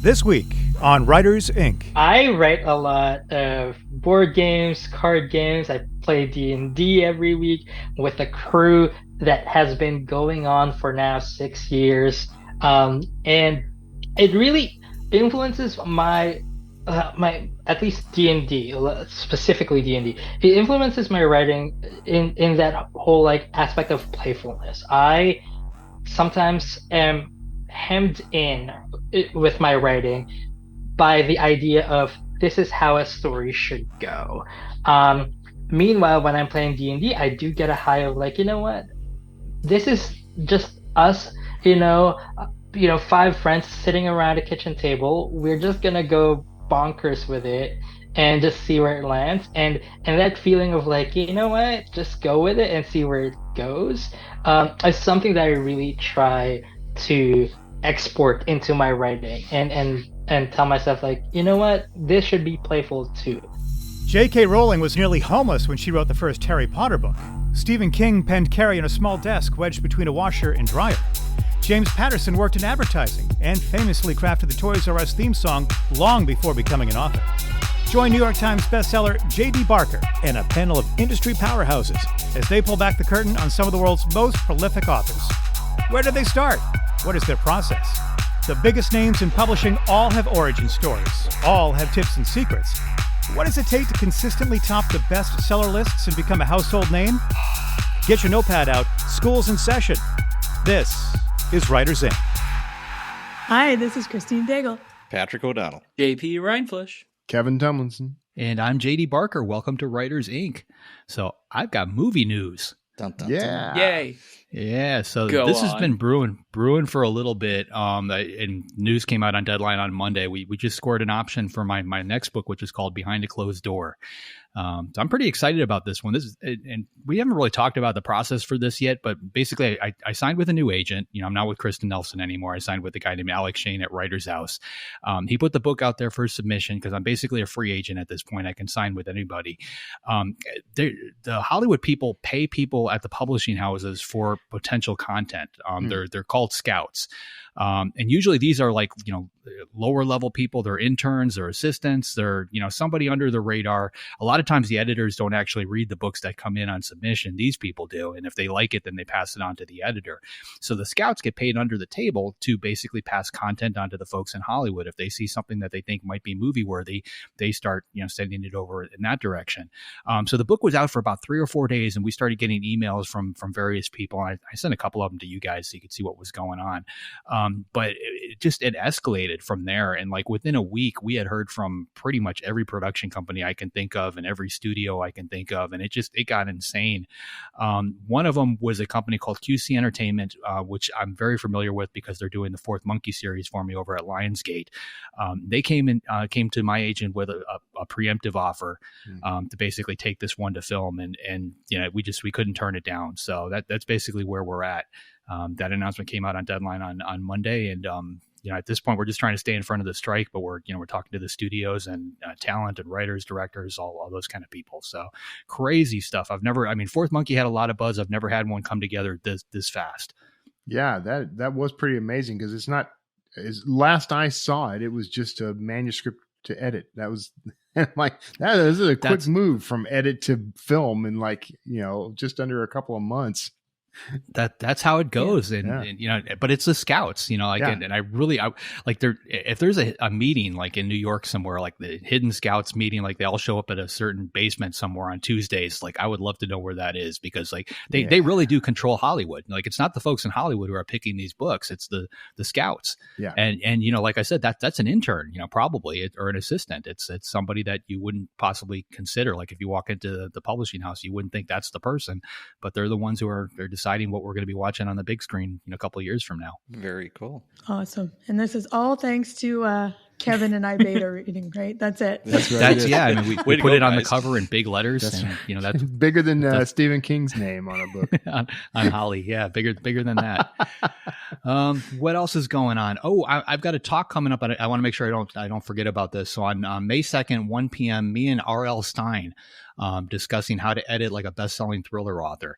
This week on Writers Inc. I write a lot of board games, card games. I play D&D every week with a crew that has been going on for now 6 years. And it really influences my at least D&D, specifically D&D. It influences my writing in that whole like aspect of playfulness. I sometimes am hemmed in with my writing by the idea of this is how a story should go. Um, Meanwhile, when I'm playing D&D, I do get a high of like, you know what? This is just us, five friends sitting around a kitchen table. We're just gonna go bonkers with it and just see where it lands. And that feeling of like, you know what? Just go with it and see where it goes. Is something that I really try to export into my writing and tell myself like, you know what, this should be playful too. J.K. Rowling was nearly homeless when she wrote the first Harry Potter book. Stephen King penned Carrie on a small desk wedged between a washer and dryer. James Patterson worked in advertising and famously crafted the Toys R Us theme song long before becoming an author. Join New York Times bestseller J.D. Barker and a panel of industry powerhouses as they pull back the curtain on some of the world's most prolific authors. Where did they start? What is their process? The biggest names in publishing all have origin stories. All have tips and secrets. What does it take to consistently top the bestseller lists and become a household name? Get your notepad out. School's in session. This is Writers Inc. Hi, this is Christine Daigle. Patrick O'Donnell. JP Reinflush. Kevin Tumlinson. And I'm JD Barker. Welcome to Writers Inc. So I've got movie news. Dun, dun, Yeah. dun. Yay. Yeah, so Go this has on. been brewing for a little bit. And news came out on Deadline on Monday. We just scored an option for my next book, which is called Behind a Closed Door. So I'm pretty excited about this one. And we haven't really talked about the process for this yet, but basically I signed with a new agent. I'm not with Kristen Nelson anymore. I signed with a guy named Alex Shane at Writer's House. He put the book out there for submission because I'm basically a free agent at this point. I can sign with anybody. The Hollywood people pay people at the publishing houses for potential content. They're called scouts. And usually these are like, lower level people. They're interns, they're assistants, they're, somebody under the radar. A lot of times the editors don't actually read the books that come in on submission. These people do. And if they like it, then they pass it on to the editor. So the scouts get paid under the table to basically pass content on to the folks in Hollywood. If they see something that they think might be movie worthy, they start, sending it over in that direction. So the book was out for about 3 or 4 days and we started getting emails from various people. And I sent a couple of them to you guys so you could see what was going on. But it escalated from there. And like within a week, we had heard from pretty much every production company I can think of and every studio I can think of. And it got insane. One of them was a company called QC Entertainment, which I'm very familiar with because they're doing the Fourth Monkey series for me over at Lionsgate. They came to my agent with a preemptive offer to basically take this one to film. And we couldn't turn it down. So that's basically where we're at. That announcement came out on Deadline on Monday, and at this point we're just trying to stay in front of the strike. But we're talking to the studios and talent and writers, directors, all those kind of people. So crazy stuff. Fourth Monkey had a lot of buzz. I've never had one come together this fast. Yeah, that was pretty amazing because it's not. Last I saw it, it was just a manuscript to edit. That was like this is a quick move from edit to film in just under a couple of months. That's how it goes. And but it's the scouts, and I like if there's a meeting like in New York somewhere, like the hidden scouts meeting, like they all show up at a certain basement somewhere on Tuesdays. Like I would love to know where that is because like they really do control Hollywood. Like it's not the folks in Hollywood who are picking these books. It's the scouts. Yeah. And like I said, that's an intern, probably, or an assistant. It's somebody that you wouldn't possibly consider. Like if you walk into the publishing house, you wouldn't think that's the person, but they're the ones who are deciding what we're going to be watching on the big screen a couple of years from now. Very cool. Awesome. And this is all thanks to Kevin and I beta reading, right? That's it. That's right. We put it on the cover in big letters. That's bigger than Stephen King's name on a book. on Holly. Yeah, bigger than that. What else is going on? Oh, I've got a talk coming up. I want to make sure I don't forget about this. So on May 2nd, 1 p.m., me and R.L. Stein discussing how to edit like a best-selling thriller author.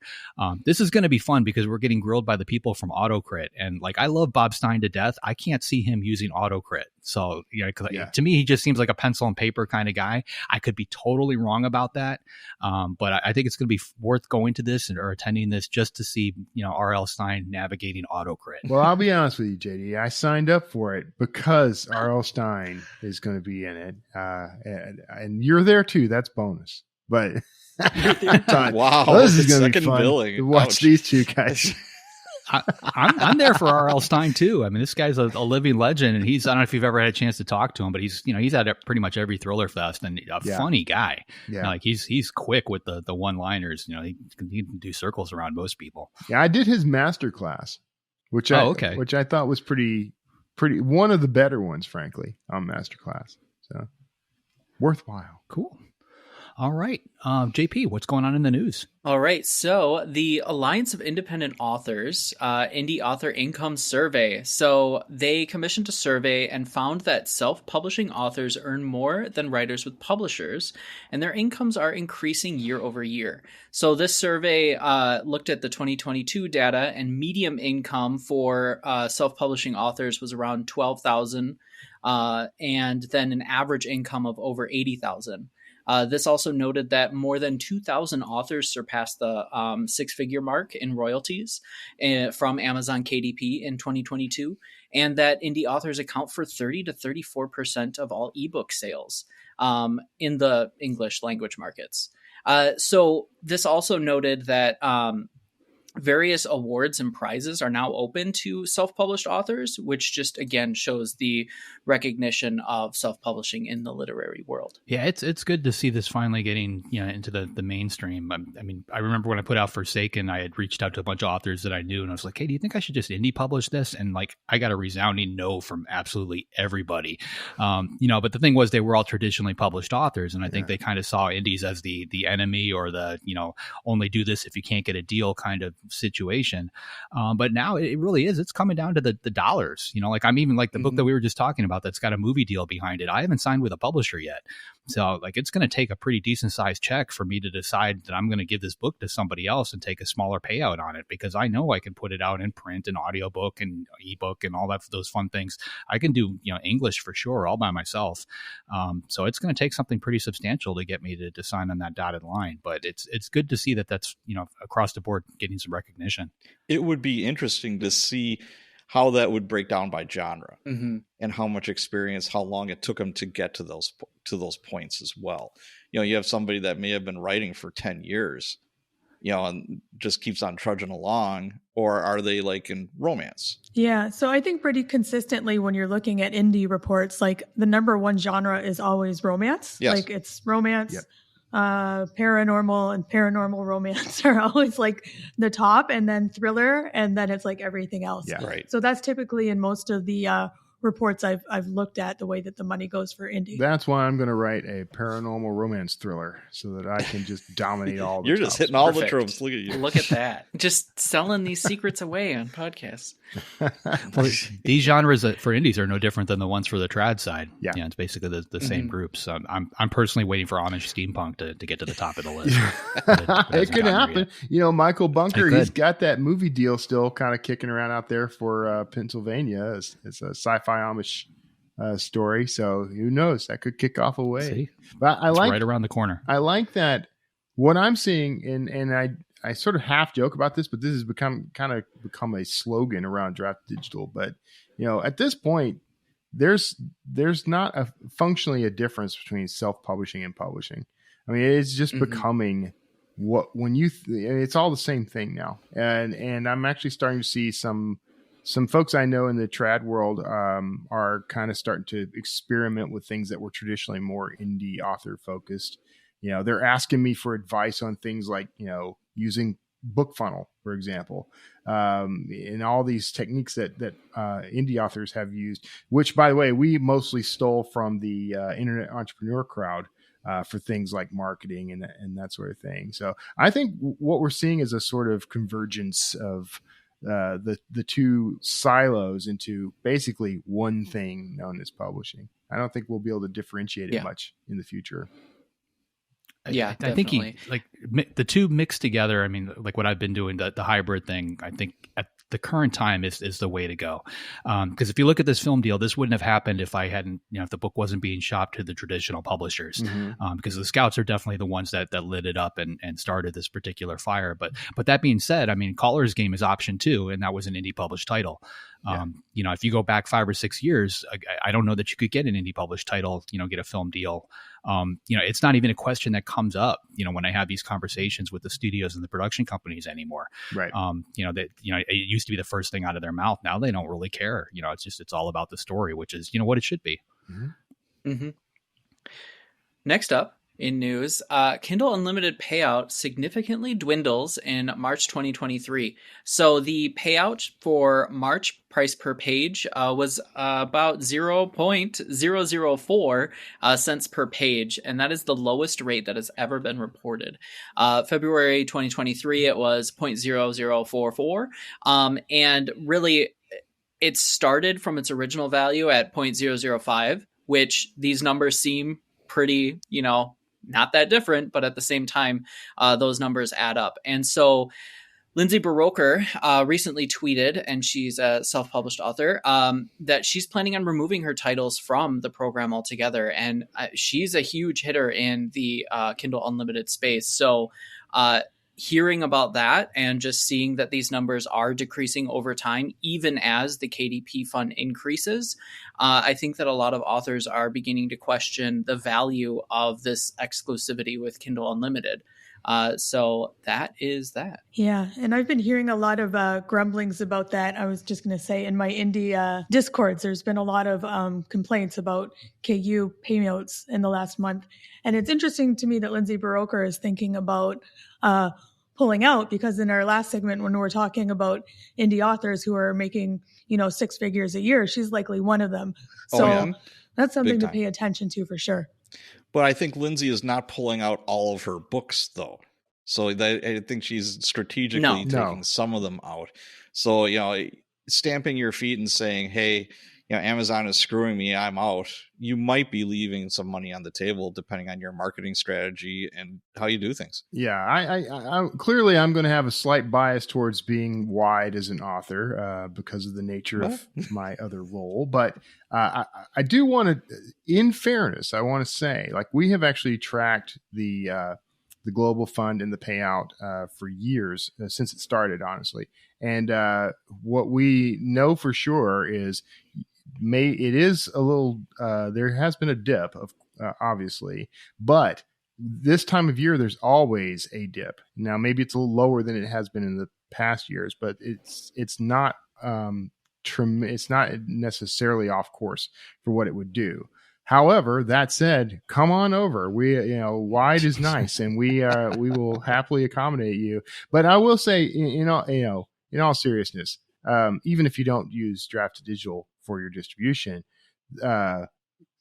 This is going to be fun because we're getting grilled by the people from Autocrit, and like I love Bob Stein to death. I can't see him using Autocrit. So, to me, he just seems like a pencil and paper kind of guy. I could be totally wrong about that. But I think it's going to be worth going to this or attending this just to see, R.L. Stein navigating Autocrit. Well, I'll be honest with you, JD. I signed up for it because R.L. Stein is going to be in it. And you're there too. That's bonus. But wow, this is going to be second fun billing. to watch Ouch. these two guys. I'm there for R.L. Stein too. I mean, this guy's a living legend, and I don't know if you've ever had a chance to talk to him, but he's at pretty much every thriller fest, and a funny guy. Yeah, like he's quick with the one-liners. He can do circles around most people. Yeah, I did his master class, which I thought was pretty one of the better ones, frankly, on master class. So worthwhile. Cool. All right. JP, what's going on in the news? All right. So the Alliance of Independent Authors, Indie Author Income Survey. So they commissioned a survey and found that self-publishing authors earn more than writers with publishers, and their incomes are increasing year over year. So this survey looked at the 2022 data, and median income for self-publishing authors was around $12,000, and then an average income of over $80,000. This also noted that more than 2,000 authors surpassed the six-figure mark in royalties from Amazon KDP in 2022, and that indie authors account for 30 to 34% of all ebook sales in the English language markets. So this also noted that various awards and prizes are now open to self-published authors, which just again shows the recognition of self-publishing in the literary world. Yeah, it's good to see this finally getting into the mainstream. I mean, I remember when I put out Forsaken, I had reached out to a bunch of authors that I knew, and I was like, "Hey, do you think I should just indie publish this?" And like, I got a resounding no from absolutely everybody. But the thing was, they were all traditionally published authors, and I think they kind of saw indies as the enemy or the only do this if you can't get a deal kind of situation. But now it really is. It's coming down to the dollars. I'm even like the book that we were just talking about that's got a movie deal behind it. I haven't signed with a publisher yet. So like it's going to take a pretty decent sized check for me to decide that I'm going to give this book to somebody else and take a smaller payout on it, because I know I can put it out in print and audiobook and ebook and all those fun things. I can do English for sure all by myself. So it's going to take something pretty substantial to get me to sign on that dotted line. But it's good to see that's across the board getting some recognition. It would be interesting to see how that would break down by genre and how much experience, how long it took them to get to those points as well. You have somebody that may have been writing for 10 years, and just keeps on trudging along, or are they like in romance? Yeah. So I think pretty consistently when you're looking at indie reports, like the number one genre is always romance. Yes. Like it's romance. Yep. Paranormal and paranormal romance are always like the top, and then thriller, and then it's like everything else. Yeah, right. So that's typically in most of the reports I've looked at, the way that the money goes for indie. That's why I'm going to write a paranormal romance thriller so that I can just dominate all the You're just hitting all the tropes. Look at you. Look at that. Just selling these secrets away on podcasts. Well, these genres for indies are no different than the ones for the trad side. Yeah, it's basically the same groups. So I'm personally waiting for Amish steampunk to get to the top of the list. It could happen. Michael Bunker, he's got that movie deal still kind of kicking around out there for Pennsylvania. It's a sci-fi Amish story, so who knows? That could kick off a way. But it's right around the corner. I like that. What I'm seeing, and I sort of half joke about this, but this has become a slogan around Draft Digital. But at this point, there's not functionally a difference between self-publishing and publishing. I mean, it's just becoming it's all the same thing now. And I'm actually starting to see some folks I know in the trad world are kind of starting to experiment with things that were traditionally more indie author focused. They're asking me for advice on things like, using book funnel, for example, and all these techniques that indie authors have used, which, by the way, we mostly stole from the internet entrepreneur crowd for things like marketing and that sort of thing. So I think what we're seeing is a sort of convergence of the two silos into basically one thing known as publishing. I don't think we'll be able to differentiate it much in the future. Yeah, I think definitely. the two mixed together. I mean, like what I've been doing, the hybrid thing, I think at the current time is the way to go. Because if you look at this film deal, this wouldn't have happened if I hadn't, if the book wasn't being shopped to the traditional publishers. Because the Scouts are definitely the ones that lit it up and started this particular fire. But that being said, I mean, Caller's Game is option 2, and that was an indie published title. If you go back 5 or 6 years, I don't know that you could get an indie published title, get a film deal. It's not even a question that comes up, when I have these conversations with the studios and the production companies anymore. Right. It used to be the first thing out of their mouth. Now they don't really care. It's all about the story, which is, what it should be. Next up in news, Kindle Unlimited payout significantly dwindles in March 2023. So the payout for March price per page was about 0.004 cents per page, and that is the lowest rate that has ever been reported. February 2023, it was 0.0044, and really it started from its original value at 0.005, which these numbers seem pretty, not that different, but at the same time, those numbers add up. And so Lindsay Buroker recently tweeted, and she's a self-published author, that she's planning on removing her titles from the program altogether. And she's a huge hitter in the Kindle Unlimited space. So hearing about that and just seeing that these numbers are decreasing over time, even as the KDP fund increases, I think that a lot of authors are beginning to question the value of this exclusivity with Kindle Unlimited. So that is that. Yeah. And I've been hearing a lot of grumblings about that. I was just going to say in my indie discords, there's been a lot of complaints about KU payouts in the last month. And it's interesting to me that Lindsay Buroker is thinking about pulling out, because in our last segment, when we're talking about indie authors who are making, 6 figures a year, she's likely one of them. So that's something to pay attention to for sure. But I think Lindsay is not pulling out all of her books, though. So I think she's strategically taking some of them out. So, stamping your feet and saying, hey, Amazon is screwing me, I'm out. You might be leaving some money on the table depending on your marketing strategy and how you do things. Yeah, I clearly I'm going to have a slight bias towards being wide as an author because of the nature of my other role. But I do want to, in fairness, I want to say, like, we have actually tracked the Global Fund and the payout for years since it started, honestly. And what we know for sure is it is a little, there has been a dip, of obviously, but this time of year, there's always a dip. Now, maybe it's a little lower than it has been in the past years, but it's not it's not necessarily off course for what it would do. However, that said, come on over. We, wide is nice, and we will happily accommodate you. But I will say, in all seriousness, even if you don't use Draft to Digital for your distribution,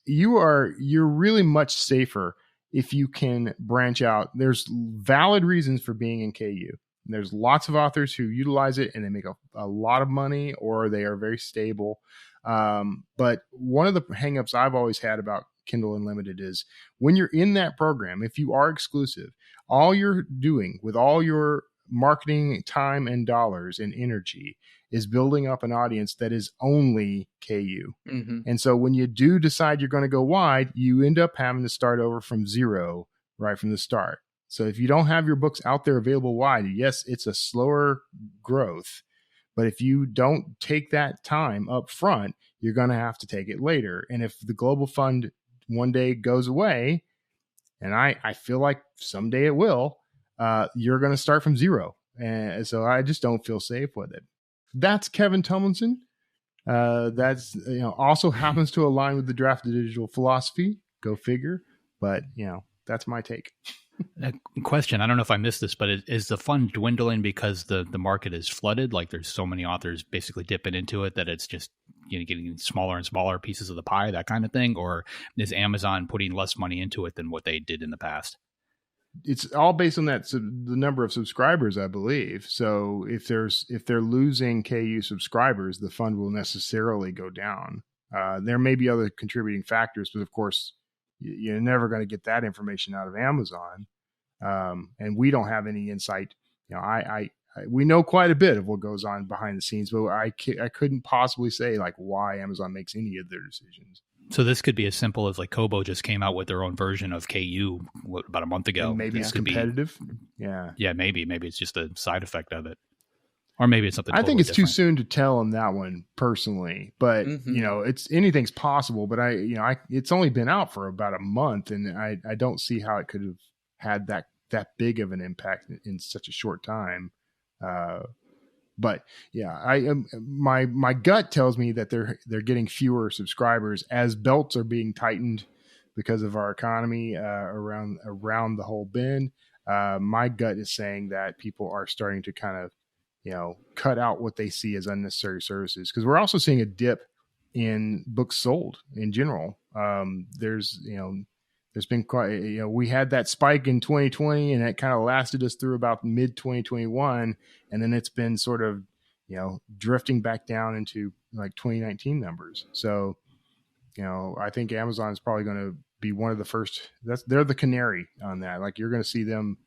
you're really much safer if you can branch out. There's valid reasons for being in KU. There's lots of authors who utilize it and they make a lot of money, or they are very stable. But one of the hangups I've always had about Kindle Unlimited is when you're in that program, if you are exclusive, all you're doing with all your marketing time and dollars and energy is building up an audience that is only KU. Mm-hmm. And so when you do decide you're going to go wide, you end up having to start over from zero right from the start. So if you don't have your books out there available wide, yes, it's a slower growth. But if you don't take that time up front, you're going to have to take it later. And if the Global Fund one day goes away, and I feel like someday it will, you're going to start from zero. And so I just don't feel safe with it. That's Kevin Tumlinson. That's also happens to align with the Draft to Digital philosophy. Go figure. But that's my take. Question. I don't know if I missed this, but is the fund dwindling because the market is flooded? Like there's so many authors basically dipping into it that it's just getting smaller and smaller pieces of the pie, that kind of thing? Or is Amazon putting less money into it than what they did in the past? It's all based on the number of subscribers, I believe. So if they're losing KU subscribers, the fund will necessarily go down. There may be other contributing factors, but of course, You're never going to get that information out of Amazon. And we don't have any insight. We know quite a bit of what goes on behind the scenes, but I couldn't possibly say like why Amazon makes any of their decisions. So this could be as simple as like Kobo just came out with their own version of KU about a month ago. And maybe it's competitive. Yeah, maybe it's just a side effect of it, or maybe it's something. I think it's different. too soon to tell on that one personally, but it's anything's possible. But it's only been out for about a month, and I don't see how it could have had that big of an impact in such a short time. But yeah, my gut tells me that they're getting fewer subscribers as belts are being tightened because of our economy around the whole bend. My gut is saying that people are starting to kind of cut out what they see as unnecessary services, because we're also seeing a dip in books sold in general. There's been quite, we had that spike in 2020 and it kind of lasted us through about mid 2021. And then it's been sort of, drifting back down into like 2019 numbers. So, I think Amazon is probably going to be one of the first. They're the canary on that. Like you're going to see them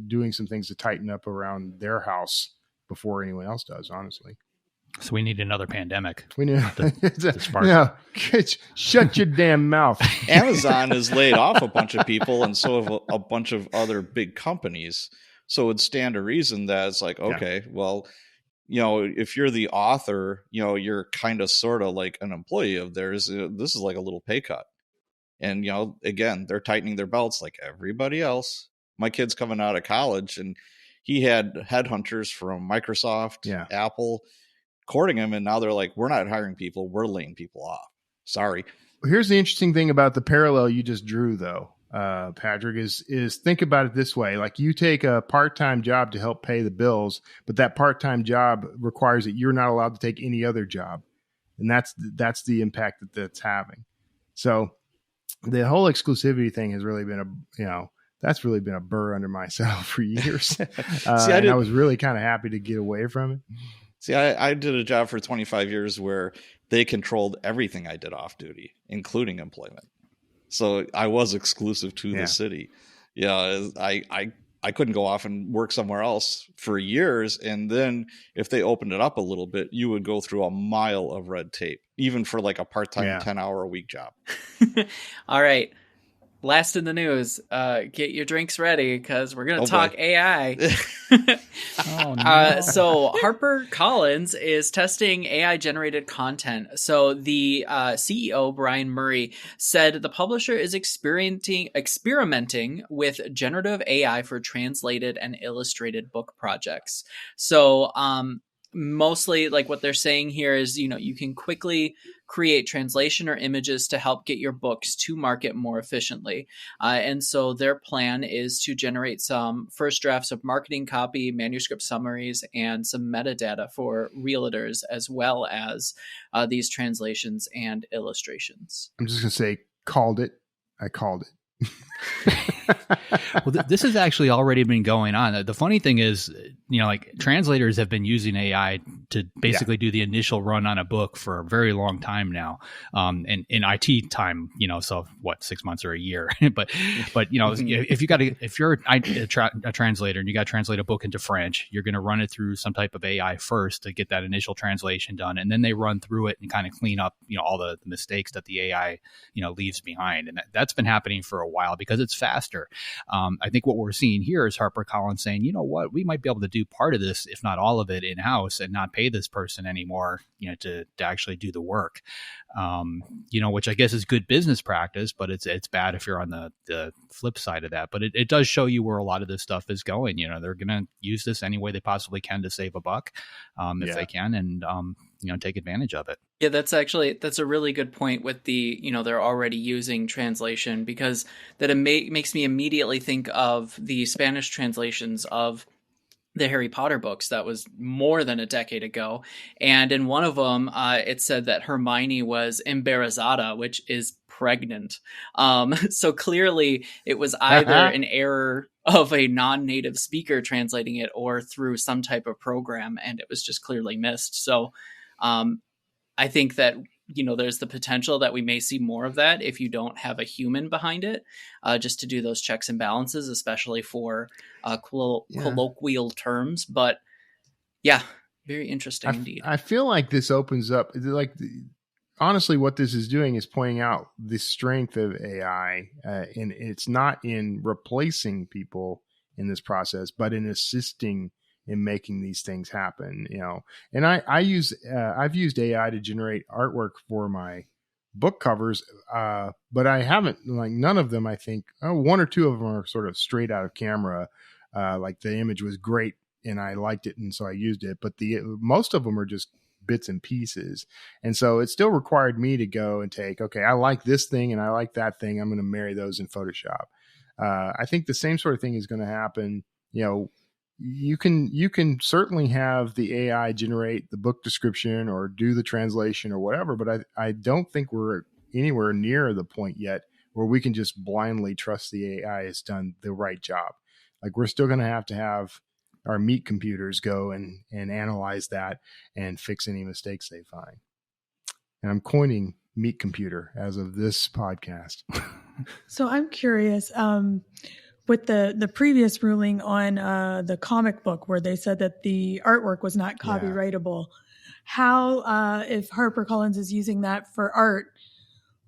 doing some things to tighten up around their house before anyone else does, honestly. So we need another pandemic. We need to spark. Shut your damn mouth. Amazon has laid off a bunch of people, and so have a bunch of other big companies. So it would stand to reason that it's like, okay, well, if you're the author, you're kind of sort of like an employee of theirs. This is like a little pay cut. And, again, they're tightening their belts like everybody else. My kid's coming out of college, and he had headhunters from Microsoft, Apple, courting him, and now they're like, we're not hiring people, we're laying people off. Sorry. Here's the interesting thing about the parallel you just drew, though, Patrick, is think about it this way. Like you take a part-time job to help pay the bills, but that part-time job requires that you're not allowed to take any other job. And that's the impact that's having. So the whole exclusivity thing has really been that's really been a burr under my saddle for years. I was really kind of happy to get away from it. See, I did a job for 25 years where they controlled everything I did off duty, including employment. So I was exclusive to the city. Yeah, I couldn't go off and work somewhere else for years. And then if they opened it up a little bit, you would go through a mile of red tape, even for like a part-time 10-hour-a-week job. All right. Last in the news, get your drinks ready because we're going to talk AI. Oh, no. So HarperCollins is testing AI-generated content. So the CEO, Brian Murray, said the publisher is experimenting with generative AI for translated and illustrated book projects. So mostly like what they're saying here is, you can quickly create translation or images to help get your books to market more efficiently. And so their plan is to generate some first drafts of marketing copy, manuscript summaries, and some metadata for realtors, as well as these translations and illustrations. I'm just going to say, I called it. Well, this has actually already been going on. The funny thing is, like translators have been using AI to basically do the initial run on a book for a very long time now. And in IT time, so what, 6 months or a year, but if you're a translator and you got to translate a book into French, you're going to run it through some type of AI first to get that initial translation done. And then they run through it and kind of clean up, all the mistakes that the AI, leaves behind. And that's been happening for a while because it's faster. I think what we're seeing here is HarperCollins saying, you know what, we might be able to do part of this, if not all of it, in-house and not pay this person anymore, to actually do the work, which I guess is good business practice, but it's bad if you're on the flip side of that. But it does show you where a lot of this stuff is going. They're going to use this any way they possibly can to save a buck, if they can, and take advantage of it. Yeah, that's a really good point with the, they're already using translation, because that makes me immediately think of the Spanish translations of the Harry Potter books. That was more than a decade ago. And in one of them, it said that Hermione was embarazada, which is pregnant. So clearly it was either an error of a non-native speaker translating it or through some type of program, and it was just clearly missed. So I think that there's the potential that we may see more of that if you don't have a human behind it, just to do those checks and balances, especially for colloquial terms. But yeah, very interesting indeed. I feel like this opens up, honestly, what this is doing is pointing out the strength of AI, and it's not in replacing people in this process, but in assisting in making these things happen. And I've used AI to generate artwork for my book covers, but I haven't, none of them, I think, one or two of them are sort of straight out of camera. Like the image was great and I liked it, and so I used it, but most of them are just bits and pieces. And so it still required me to go and take, okay, I like this thing and I like that thing, I'm going to marry those in Photoshop. I think the same sort of thing is going to happen. You can certainly have the AI generate the book description or do the translation or whatever, but I don't think we're anywhere near the point yet where we can just blindly trust the AI has done the right job. Like, we're still going to have our meat computers go and analyze that and fix any mistakes they find. And I'm coining meat computer as of this podcast. So I'm curious, with the previous ruling on the comic book where they said that the artwork was not copyrightable, how, if HarperCollins is using that for art,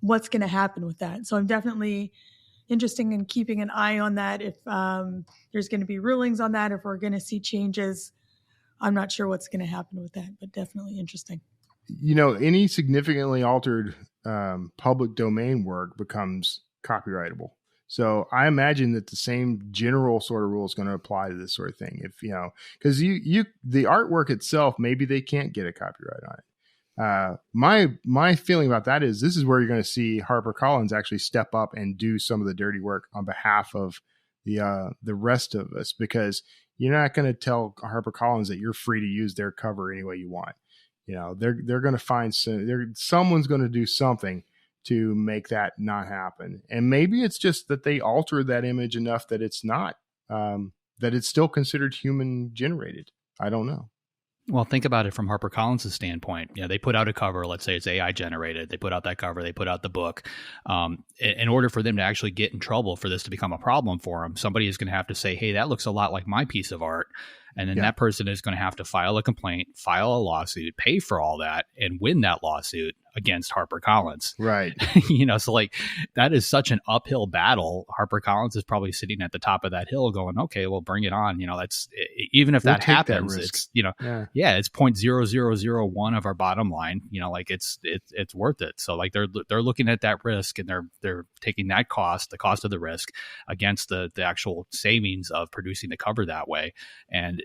what's going to happen with that? So I'm definitely interested in keeping an eye on that. If there's going to be rulings on that, if we're going to see changes, I'm not sure what's going to happen with that, but definitely interesting. Any significantly altered public domain work becomes copyrightable. So I imagine that the same general sort of rule is going to apply to this sort of thing. If because the artwork itself, maybe they can't get a copyright on it. My feeling about that is this is where you're going to see HarperCollins actually step up and do some of the dirty work on behalf of the rest of us, because you're not going to tell HarperCollins that you're free to use their cover any way you want. They're going to find someone's going to do something to make that not happen. And maybe it's just that they alter that image enough that it's not, that it's still considered human generated. I don't know. Well, think about it from HarperCollins' standpoint. They put out a cover. Let's say it's AI generated. They put out that cover. They put out the book. In order for them to actually get in trouble, for this to become a problem for them, somebody is going to have to say, hey, that looks a lot like my piece of art. And then that person is going to have to file a complaint, file a lawsuit, pay for all that, and win that lawsuit against HarperCollins. Right. So that is such an uphill battle. HarperCollins is probably sitting at the top of that hill going, okay, well, bring it on. That's, even if that happens, it's, it's 0.0001 of our bottom line, it's worth it. So they're looking at that risk, and they're taking that cost, the cost of the risk, against the actual savings of producing the cover that way. And,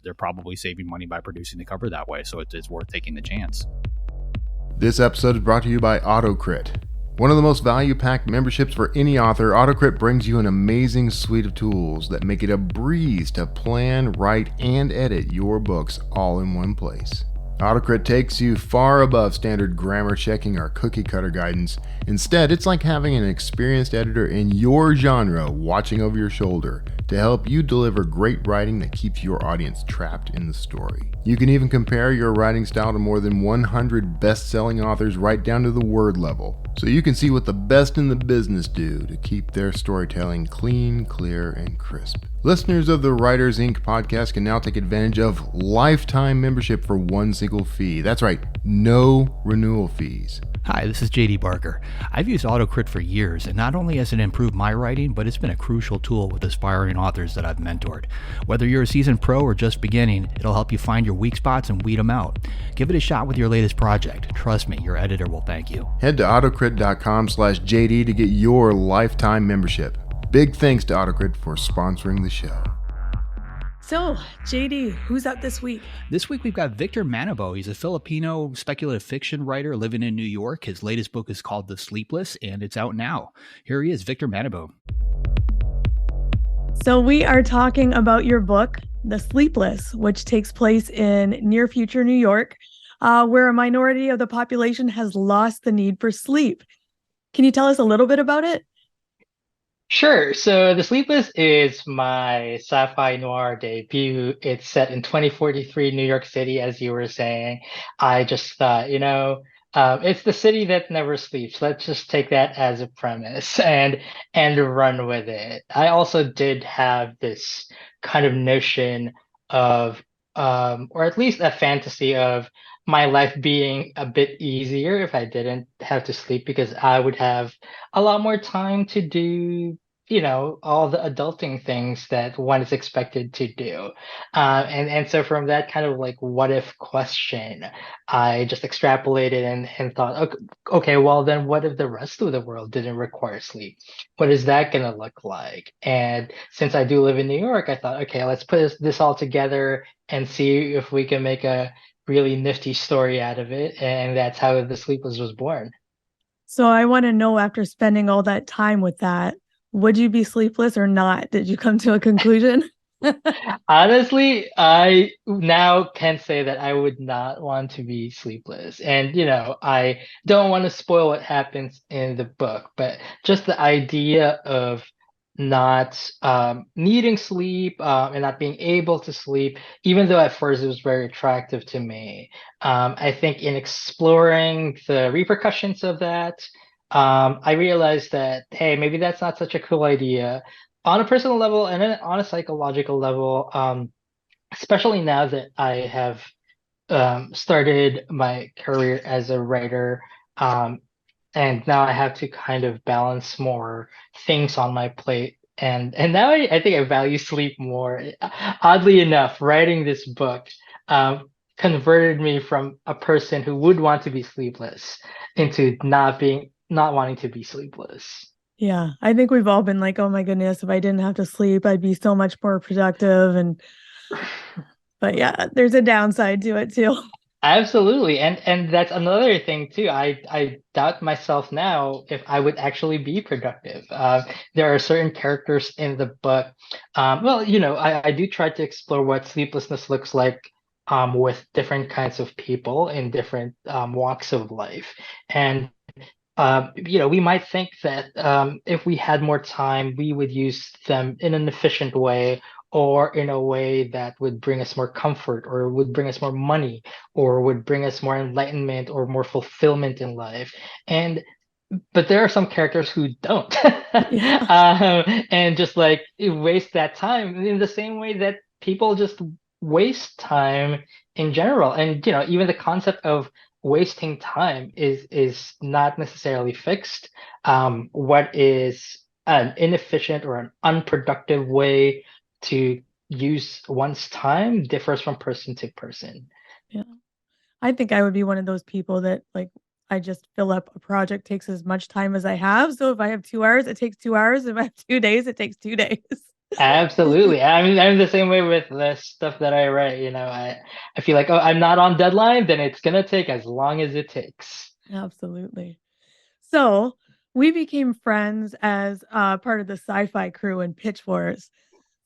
they're probably saving money by producing the cover that way. So it's worth taking the chance. This episode is brought to you by AutoCrit. One of the most value-packed memberships for any author, AutoCrit brings you an amazing suite of tools that make it a breeze to plan, write, and edit your books all in one place. AutoCrit takes you far above standard grammar checking or cookie cutter guidance. Instead, it's like having an experienced editor in your genre watching over your shoulder to help you deliver great writing that keeps your audience trapped in the story. You can even compare your writing style to more than 100 best-selling authors right down to the word level, so you can see what the best in the business do to keep their storytelling clean, clear, and crisp. Listeners of the Writers Inc. podcast can now take advantage of lifetime membership for one single fee. That's right, no renewal fees. Hi, this is JD Barker. I've used AutoCrit for years, and not only has it improved my writing, but it's been a crucial tool with aspiring authors that I've mentored. Whether you're a seasoned pro or just beginning, it'll help you find your weak spots and weed them out. Give it a shot with your latest project. Trust me, your editor will thank you. Head to autocrit.com/JD to get your lifetime membership. Big thanks to AutoCrit for sponsoring the show. So, JD, who's up this week? This week we've got Victor Manibo. He's a Filipino speculative fiction writer living in New York. His latest book is called Sleepless, and it's out now. Here he is, Victor Manibo. So we are talking about your book, Sleepless, which takes place in near future New York, where a minority of the population has lost the need for sleep. Can you tell us a little bit about it? Sure. So The Sleepless is my sci-fi noir debut. It's set in 2043 New York City, as you were saying. I just thought, It's the city that never sleeps. Let's just take that as a premise and run with it. I also did have this kind of notion of, or at least a fantasy of my life being a bit easier if I didn't have to sleep, because I would have a lot more time to do, all the adulting things that one is expected to do. And so from that kind of like what if question, I just extrapolated and thought, okay, well then what if the rest of the world didn't require sleep? What is that gonna look like? And since I do live in New York, I thought, okay, let's put this all together and see if we can make a really nifty story out of it. And that's how The Sleepless was born. So I want to know, after spending all that time with that, would you be sleepless or not? Did you come to a conclusion? Honestly, I now can say that I would not want to be sleepless. And, I don't want to spoil what happens in the book, but just the idea of not needing sleep, and not being able to sleep, even though at first it was very attractive to me. I think in exploring the repercussions of that, I realized that, hey, maybe that's not such a cool idea on a personal level, and then on a psychological level, especially now that I have started my career as a writer, and now I have to kind of balance more things on my plate. And now I think I value sleep more. Oddly enough, writing this book converted me from a person who would want to be sleepless into not wanting to be sleepless. Yeah, I think we've all been like, oh my goodness, if I didn't have to sleep, I'd be so much more productive. But yeah, there's a downside to it too. Absolutely. And that's another thing too. I doubt myself now if I would actually be productive. There are certain characters in the book. Well, I do try to explore what sleeplessness looks like with different kinds of people in different walks of life. And we might think that if we had more time, we would use them in an efficient way, or in a way that would bring us more comfort, or would bring us more money, or would bring us more enlightenment or more fulfillment in life. And but there are some characters who don't, Yeah. and just like waste that time in the same way that people just waste time in general. And even the concept of wasting time is not necessarily fixed. What is an inefficient or an unproductive way to use one's time differs from person to person. Yeah. I think I would be one of those people that, like, I just fill up a project, takes as much time as I have. So if I have 2 hours, it takes 2 hours. If I have 2 days, it takes 2 days. Absolutely. I mean, I'm the same way with the stuff that I write. I feel like, oh, I'm not on deadline, then it's gonna take as long as it takes. Absolutely. So we became friends as part of the Sci-Fi crew in Pitch Wars.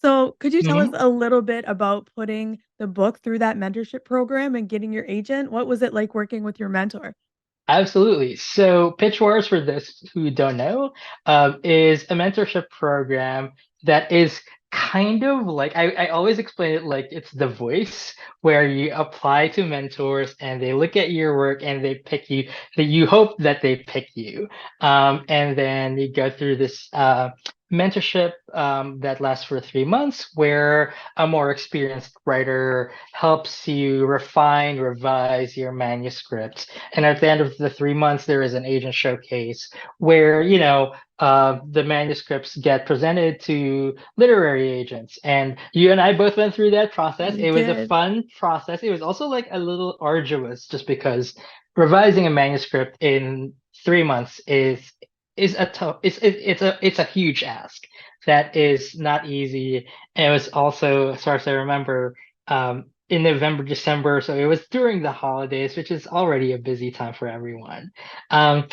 So could you tell us a little bit about putting the book through that mentorship program and getting your agent? What was it like working with your mentor? Absolutely. So, Pitch Wars, for those who don't know, is a mentorship program that is kind of like, I always explain it like it's The Voice, where you apply to mentors and they look at your work and they pick you, that you hope that they pick you. And then you go through this mentorship that lasts for 3 months, where a more experienced writer helps you refine, revise your manuscript. And at the end of the 3 months, there is an agent showcase where, the manuscripts get presented to literary agents. And you and I both went through that process. We It was a did. fun process. It was also like a little arduous, just because revising a manuscript in 3 months is a tough it's a huge ask that is not easy. And it was also, as far as I remember, in November, December, so it was during the holidays, which is already a busy time for everyone. um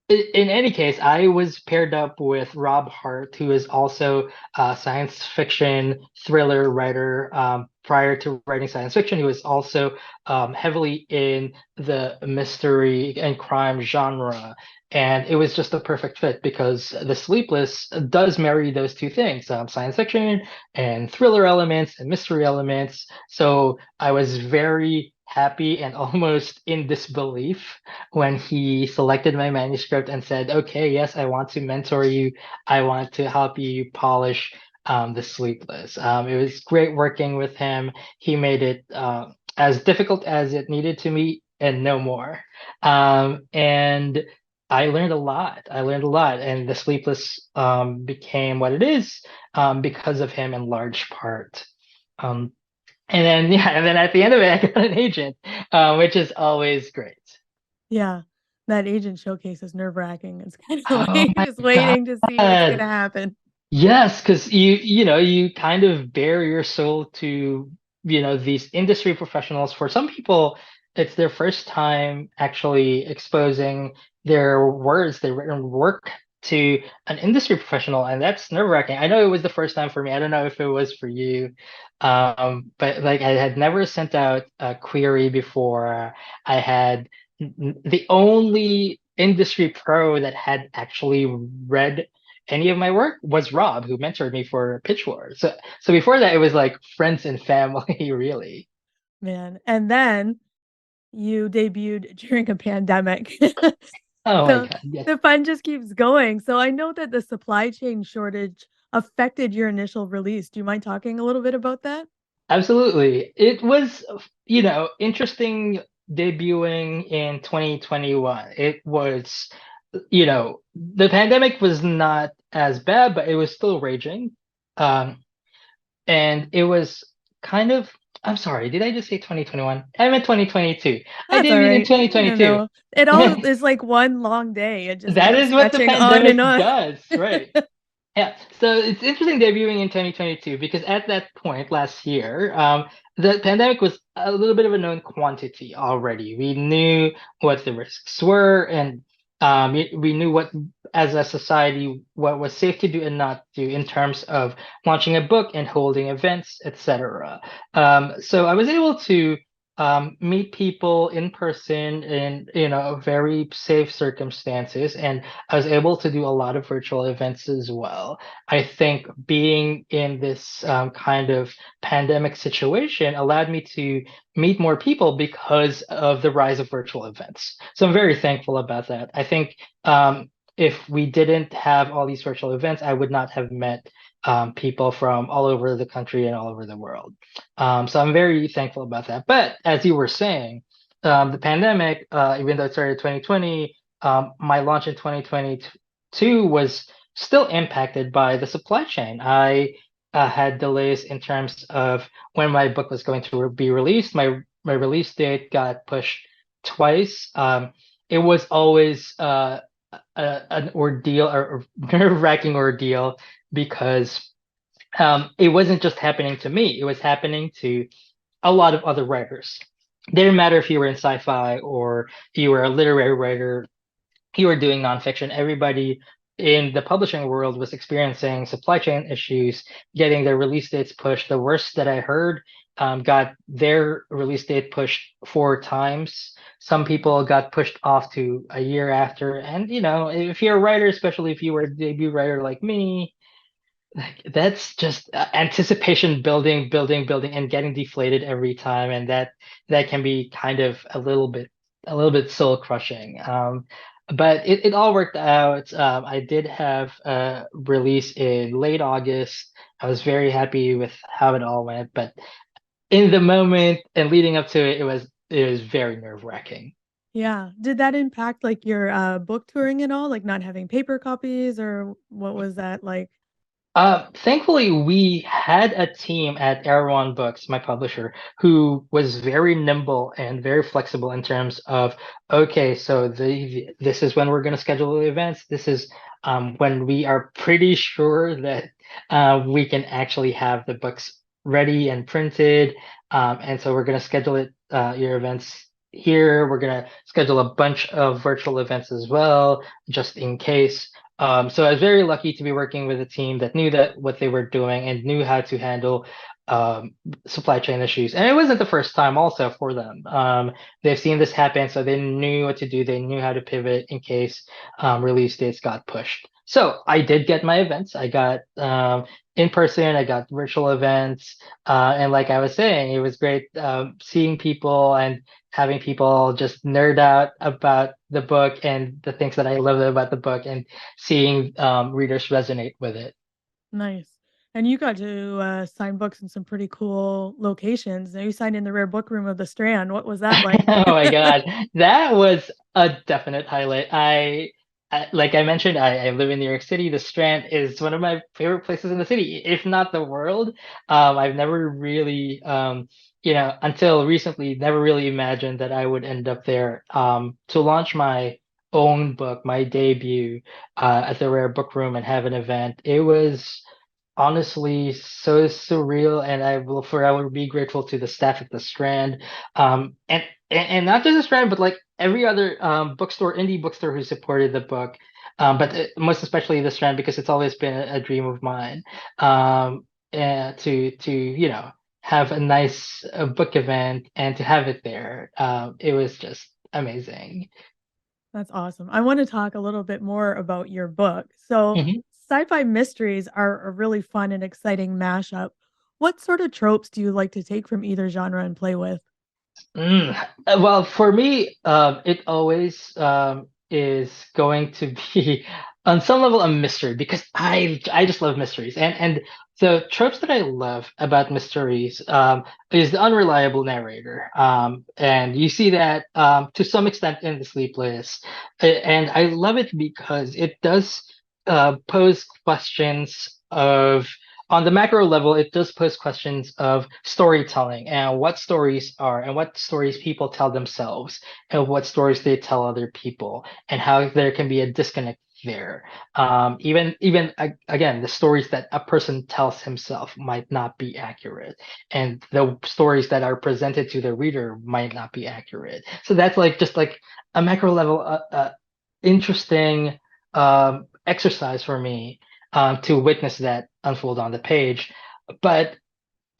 in any case, I was paired up with Rob Hart, who is also a science fiction thriller writer. Prior to writing science fiction, he was also heavily in the mystery and crime genre. And it was just a perfect fit because The Sleepless does marry those two things, science fiction and thriller elements and mystery elements. So I was very happy and almost in disbelief when he selected my manuscript and said, "Okay, yes, I want to mentor you. I want to help you polish the Sleepless." It was great working with him. He made it as difficult as it needed to be and no more. And I learned a lot. I learned a lot, and the Sleepless became what it is because of him in large part. Um, and then yeah, and then at the end of it, I got an agent, which is always great. Yeah, that agent showcase is nerve-wracking. It's kind of Oh like my just waiting to see what's God. gonna happen. Yes, because you kind of bare your soul to these industry professionals. For some people, it's their first time actually exposing their words, their written work to an industry professional, and that's nerve-wracking. I know it was the first time for me. I don't know if it was for you, but like I had never sent out a query before. I had the only industry pro that had actually read any of my work was Rob, who mentored me for Pitch War. So before that, it was like friends and family, really. Man. And then you debuted during a pandemic. Oh my So God, yes, the fun just keeps going. So I know that the supply chain shortage affected your initial release. Do you mind talking a little bit about that? absolutely. It was, interesting debuting in 2021. It was, the pandemic was not as bad, but it was still raging. Um, and it was kind of, I'm sorry, did I just say 2021? I meant 2022. I That's all debuted in right. No, 2022. no. It all is like one long day. It just That keeps is what the stretching on and pandemic on. does, right? Yeah. So it's interesting debuting in 2022 because at that point last year, the pandemic was a little bit of a known quantity already. We knew what the risks were, and we knew what, as a society, what was safe to do and not do in terms of launching a book and holding events, etc. So I was able to meet people in person in very safe circumstances, and I was able to do a lot of virtual events as well. I think being in this kind of pandemic situation allowed me to meet more people because of the rise of virtual events. So I'm very thankful about that. I think if we didn't have all these virtual events, I would not have met people from all over the country and all over the world. So I'm very thankful about that. But as you were saying, the pandemic, even though it started in 2020, my launch in 2022 was still impacted by the supply chain. I had delays in terms of when my book was going to be released. My release date got pushed twice. It was always an ordeal or nerve-wracking ordeal because it wasn't just happening to me, it was happening to a lot of other writers. It didn't matter if you were in sci-fi or you were a literary writer, you were doing nonfiction. Everybody in the publishing world was experiencing supply chain issues, getting their release dates pushed. The worst that I heard got their release date pushed 4 times. Some people got pushed off to a year after. And, if you're a writer, especially if you were a debut writer like me, like that's just anticipation building, building, building, and getting deflated every time, and that can be kind of a little bit soul crushing. But it all worked out. I did have a release in late August. I was very happy with how it all went, but in the moment and leading up to it, it was very nerve-wracking. Yeah. Did that impact like your book touring at all? Like not having paper copies, or what was that like? Thankfully, we had a team at Erewhon Books, my publisher, who was very nimble and very flexible in terms of, okay, so this is when we're going to schedule the events. This is when we are pretty sure that we can actually have the books ready and printed. And so we're going to schedule your events here. We're going to schedule a bunch of virtual events as well, just in case. So I was very lucky to be working with a team that knew that what they were doing and knew how to handle supply chain issues. And it wasn't the first time also for them. They've seen this happen, so they knew what to do. They knew how to pivot in case release dates got pushed. So I did get my events. I got in person, I got virtual events. And like I was saying, it was great seeing people and having people just nerd out about the book and the things that I loved about the book and seeing readers resonate with it. Nice. And you got to sign books in some pretty cool locations. Now you signed in the rare book room of the Strand. What was that like? Oh my God, that was a definite highlight. Like I mentioned, I live in New York City. The Strand is one of my favorite places in the city, if not the world. I've never really, until recently, never really imagined that I would end up there to launch my own book, my debut, at the Rare Book Room and have an event. It was honestly so surreal, and I will forever be grateful to the staff at the Strand, and not just the Strand, but like every other bookstore, indie bookstore who supported the book, but most especially the Strand because it's always been a dream of mine, and to have a nice book event and to have it there, it was just amazing. That's awesome. I want to talk a little bit more about your book. So, Mhm. sci-fi mysteries are a really fun and exciting mashup. What sort of tropes do you like to take from either genre and play with? Mm. Well, for me, it always is going to be on some level a mystery because I just love mysteries, and the tropes that I love about mysteries is the unreliable narrator, and you see that to some extent in the Sleepless, and I love it because it does pose questions of on the macro level, it does pose questions of storytelling and what stories are and what stories people tell themselves and what stories they tell other people and how there can be a disconnect there. Again, the stories that a person tells himself might not be accurate, and the stories that are presented to the reader might not be accurate. So that's like just like a macro level, interesting exercise for me to witness that unfold on the page. But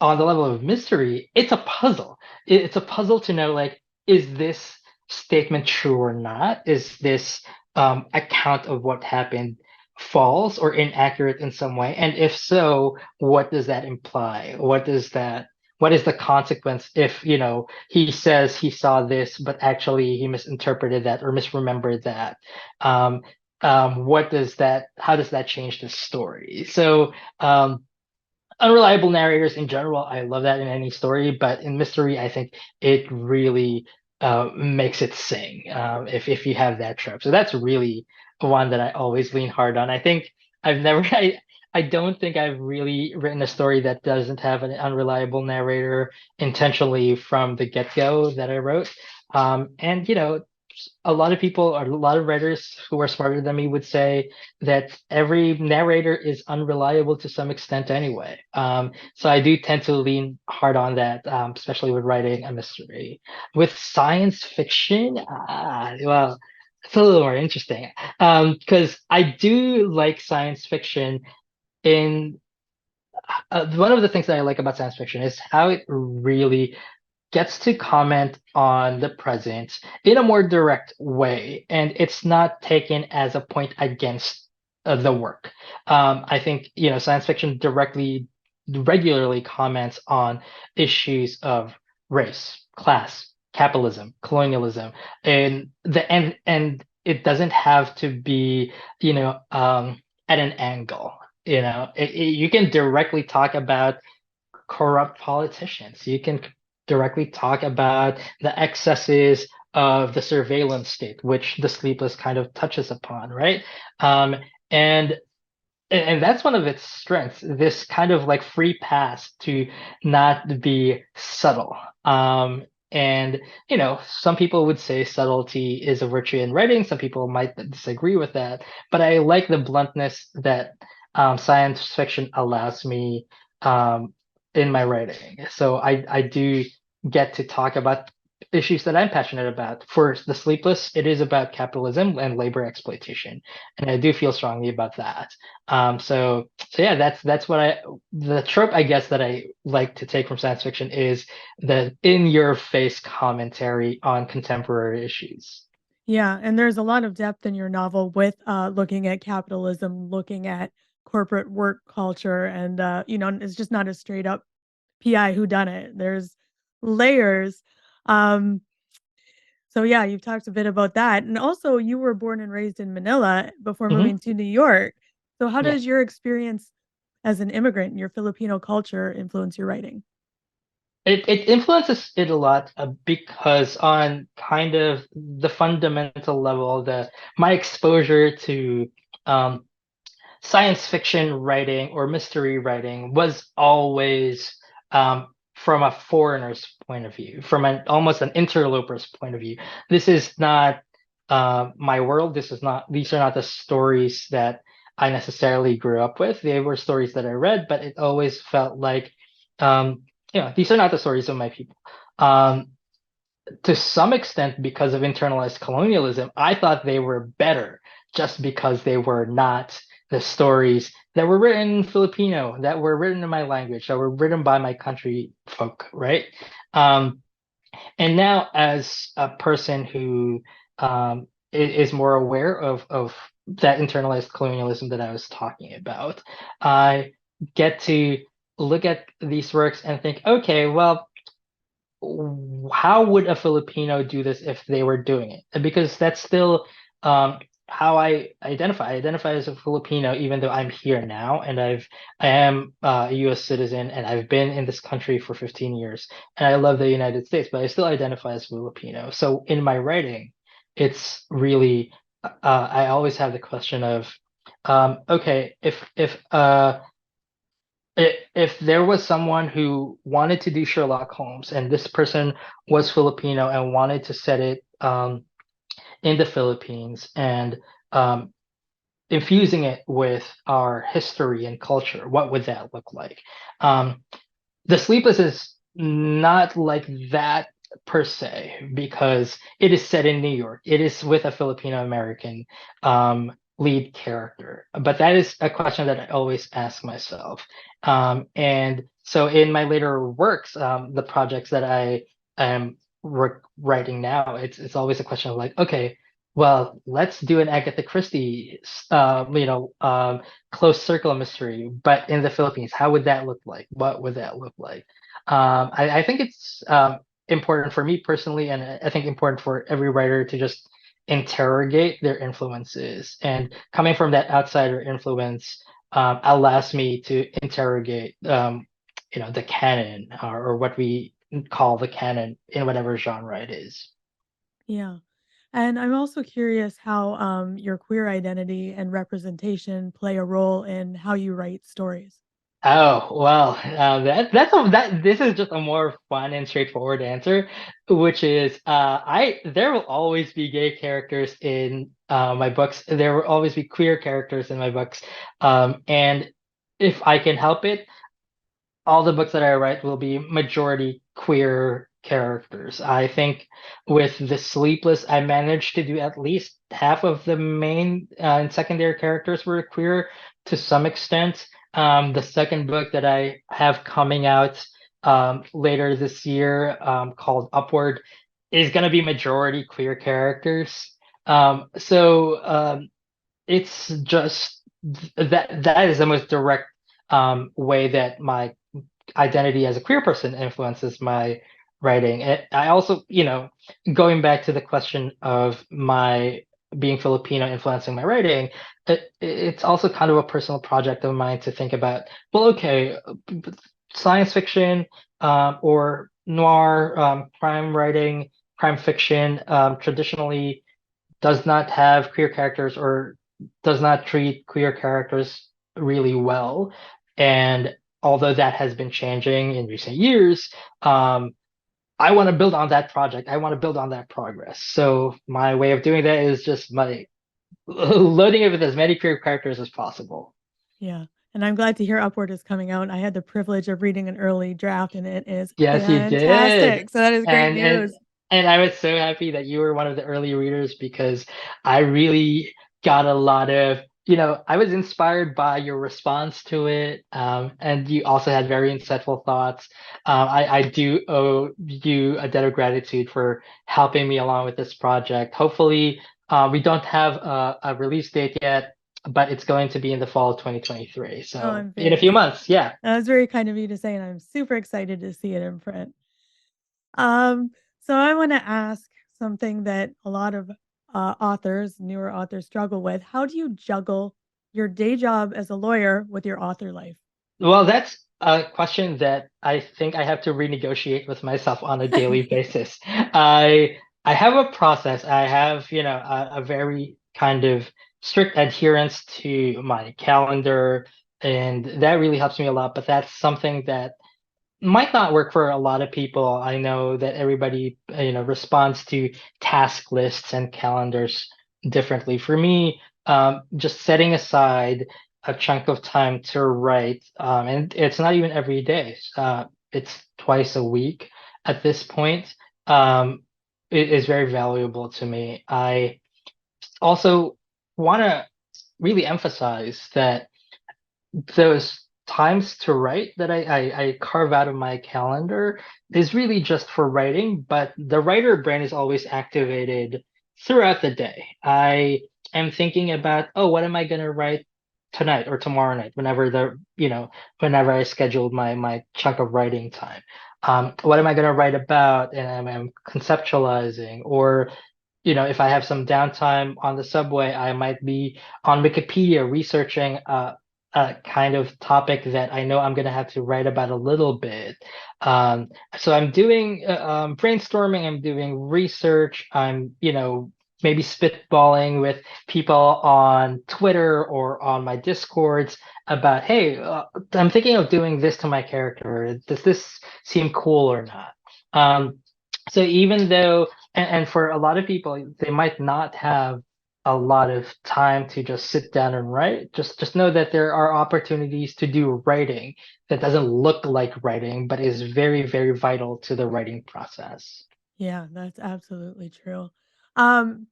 on the level of mystery, it's a puzzle. It's a puzzle to know like, is this statement true or not? Is this account of what happened false or inaccurate in some way? And if so, what does that imply? What is the consequence if, he says he saw this, but actually he misinterpreted that or misremembered that? Um, how does that change the story? So, unreliable narrators in general, I love that in any story, but in mystery, I think it really makes it sing if you have that trope. So that's really one that I always lean hard on. I think I've never, I don't think I've really written a story that doesn't have an unreliable narrator intentionally from the get-go that I wrote. And a lot of people or a lot of writers who are smarter than me would say that every narrator is unreliable to some extent anyway. So I do tend to lean hard on that, especially with writing a mystery. With science fiction, well, it's a little more interesting because I do like science fiction in one of the things that I like about science fiction is how it really gets to comment on the present in a more direct way, and it's not taken as a point against the work. I think science fiction regularly comments on issues of race, class, capitalism, colonialism, and it doesn't have to be at an angle. You can directly talk about corrupt politicians. You can directly talk about the excesses of the surveillance state, which the Sleepless kind of touches upon, right? And and that's one of its strengths, this kind of like free pass to not be subtle. And some people would say subtlety is a virtue in writing. Some people might disagree with that, but I like the bluntness that science fiction allows me um, in my writing. So I do get to talk about issues that I'm passionate about. For The Sleepless, it is about capitalism and labor exploitation, and I do feel strongly about that. So yeah, that's what the trope I guess that I like to take from science fiction is the in your face commentary on contemporary issues. Yeah, and there's a lot of depth in your novel with looking at capitalism, looking at corporate work culture, and it's just not a straight up PI whodunit. There's layers. Um, so yeah, you've talked a bit about that, and also you were born and raised in Manila before Hmm. moving to New York. So how Yeah. does your experience as an immigrant and your Filipino culture influence your writing? It influences it a lot because on kind of the fundamental level, the my exposure to um, science fiction writing or mystery writing was always from a foreigner's point of view, from an almost an interloper's point of view. This is not my world. These are not the stories that I necessarily grew up with. They were stories that I read, but it always felt like, um, these are not the stories of my people. Um, to some extent, because of internalized colonialism, I thought they were better just because they were not the stories that were written in Filipino, that were written in my language, that were written by my country folk, right? Um, and now, as a person who is more aware of that internalized colonialism that I was talking about, I get to look at these works and think, okay, well, how would a Filipino do this if they were doing it? Because that's still how I identify. I identify as a Filipino, even though I'm here now and I am a U.S. citizen and I've been in this country for 15 years and I love the United States, but I still identify as Filipino. So in my writing, it's really I always have the question of okay, if there was someone who wanted to do Sherlock Holmes and this person was Filipino and wanted to set it in the Philippines and um, infusing it with our history and culture, what would that look like? Um, the Sleepless is not like that per se because it is set in New York. It is with a Filipino American lead character. But that is a question that I always ask myself. And so in my later works, the projects that I am writing now, it's always a question of like, okay, well, let's do an Agatha Christie, close circle mystery, but in the Philippines. How would that look like? What would that look like? I think it's important for me personally, and I think important for every writer to just interrogate their influences. And coming from that outsider influence allows me to interrogate, the canon or what we call the canon in whatever genre it is. Yeah. And I'm also curious how your queer identity and representation play a role in how you write stories. Oh well, that this is just a more fun and straightforward answer, which is I there will always be gay characters in my books. There will always be queer characters in my books, and if I can help it, all the books that I write will be majority queer characters. I think with the Sleepless, I managed to do at least half of the main and secondary characters were queer to some extent. The second book that I have coming out later this year, called Upward, is going to be majority queer characters. So it's just that is the most direct way that my identity as a queer person influences my writing. I also, going back to the question of my being Filipino influencing my writing, it's also kind of a personal project of mine to think about, well, okay, science fiction or noir crime writing, crime fiction traditionally does not have queer characters or does not treat queer characters really well. And although that has been changing in recent years, I want to build on that project. I want to build on that progress. So my way of doing that is just my loading it with as many queer characters as possible. Yeah. And I'm glad to hear Upward is coming out. I had the privilege of reading an early draft and it is Yes, you did. fantastic. So that is great And and news. and I was so happy that you were one of the early readers because I really got a lot of, I was inspired by your response to it, and you also had very insightful thoughts. I do owe you a debt of gratitude for helping me along with this project. Hopefully, we don't have a release date yet, but it's going to be in the fall of 2023. So in a few months, yeah. That was very kind of you to say, and I'm super excited to see it in print. So I want to ask something that a lot of newer authors struggle with. How do you juggle your day job as a lawyer with your author life? Well, that's a question that I think I have to renegotiate with myself on a daily basis. I have a process. I have, a very kind of strict adherence to my calendar, and that really helps me a lot. But that's something that might not work for a lot of people. I know that everybody, responds to task lists and calendars differently. For me, just setting aside a chunk of time to write, and it's not even every day. It's twice a week at this point. It is very valuable to me. I also want to really emphasize that those times to write that I carve out of my calendar is really just for writing, but the writer brain is always activated throughout the day. I am thinking about, oh, what am I going to write tonight or tomorrow night, whenever I scheduled my chunk of writing time. What am I going to write about? And I'm conceptualizing, or if I have some downtime on the subway, I might be on Wikipedia researching a kind of topic that I know I'm going to have to write about a little bit. So I'm doing brainstorming, I'm doing research, I'm, maybe spitballing with people on Twitter or on my Discords about, hey, I'm thinking of doing this to my character. Does this seem cool or not? So even though, and for a lot of people, they might not have a lot of time to just sit down and write. Just know that there are opportunities to do writing that doesn't look like writing, but is very, very vital to the writing process. Yeah, that's absolutely true. And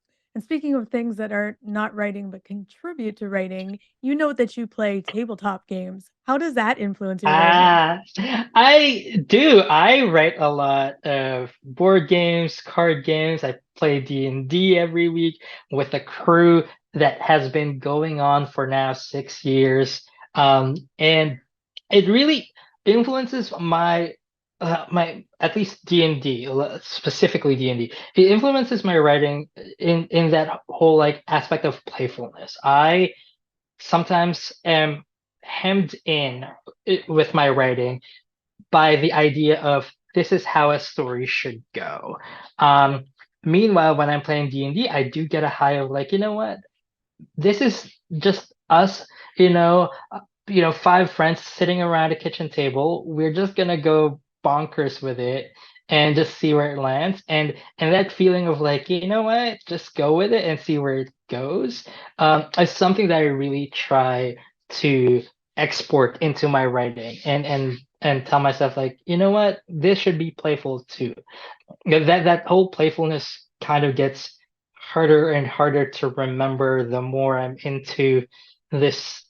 speaking of things that are not writing but contribute to writing, you note that you play tabletop games. How does that influence your writing? I do. I write a lot of board games, card games. I play D&D every week with a crew that has been going on for now 6 years. And it really influences my at least D&D, specifically D&D. It influences my writing in that whole like aspect of playfulness. I sometimes am hemmed in with my writing by the idea of this is how a story should go. Meanwhile, when I'm playing D&D, I do get a high of like, you know what? This is just us, five friends sitting around a kitchen table. We're just gonna go bonkers with it and just see where it lands. And that feeling of like, you know what, just go with it and see where it goes, is something that I really try to export into my writing and tell myself like, you know what, this should be playful too. That whole playfulness kind of gets harder and harder to remember the more I'm into this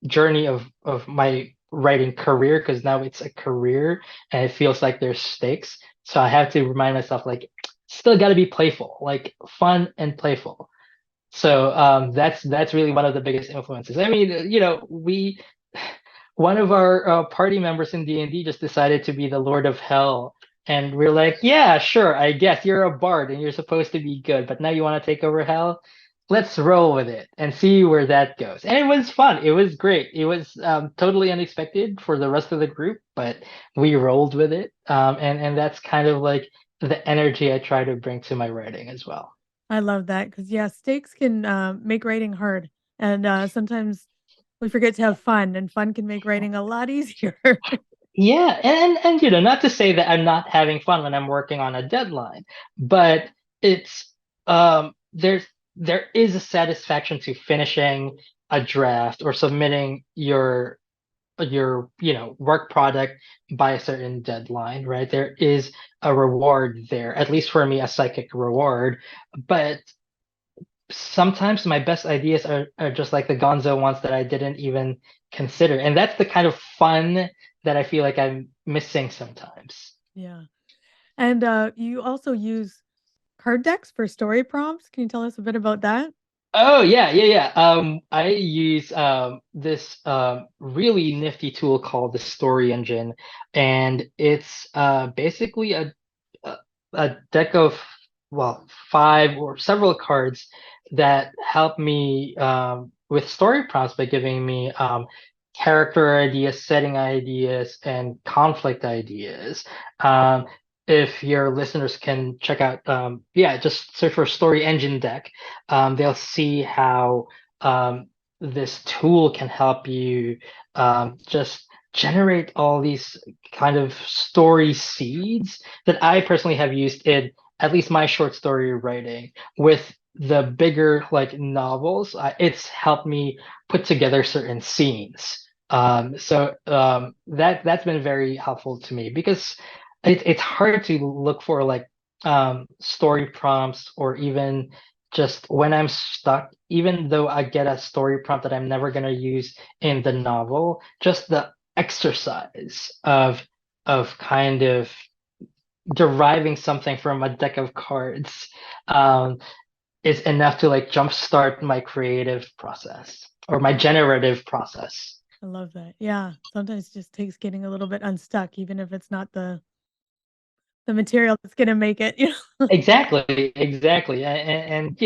journey of my writing career, because now it's a career and it feels like there's stakes. So I have to remind myself like still got to be playful, like fun and playful. So that's really one of the biggest influences. I mean, we one of our party members in D&D just decided to be the Lord of Hell. And we're like, yeah, sure, I guess you're a bard and you're supposed to be good, but now you want to take over hell? Let's roll with it and see where that goes. And it was fun. It was great. It was totally unexpected for the rest of the group, but we rolled with it. And that's kind of like the energy I try to bring to my writing as well. I love that because, yeah, stakes can make writing hard. And sometimes we forget to have fun, and fun can make writing a lot easier. Yeah, and not to say that I'm not having fun when I'm working on a deadline, but it's there is a satisfaction to finishing a draft or submitting your work product by a certain deadline, right? There is a reward there, at least for me, a psychic reward. But sometimes my best ideas are just like the gonzo ones that I didn't even consider. And that's the kind of fun that I feel like I'm missing sometimes. Yeah. And you also use card decks for story prompts. Can you tell us a bit about that? Oh yeah. I use this really nifty tool called the Story Engine, and it's basically a a deck of, well, five or several cards that help me with story prompts by giving me character ideas, setting ideas, and conflict ideas. If your listeners can check out, just search for Story Engine deck. They'll see how this tool can help you just generate all these kind of story seeds that I personally have used in at least my short story writing. With the bigger like novels, it's helped me put together certain scenes. That's been very helpful to me, because it's hard to look for like story prompts, or even just when I'm stuck, even though I get a story prompt that I'm never going to use in the novel, just the exercise of kind of deriving something from a deck of cards is enough to like jumpstart my creative process or my generative process. I love that. Yeah. Sometimes it just takes getting a little bit unstuck, even if it's not the material that's going to make it. Exactly. And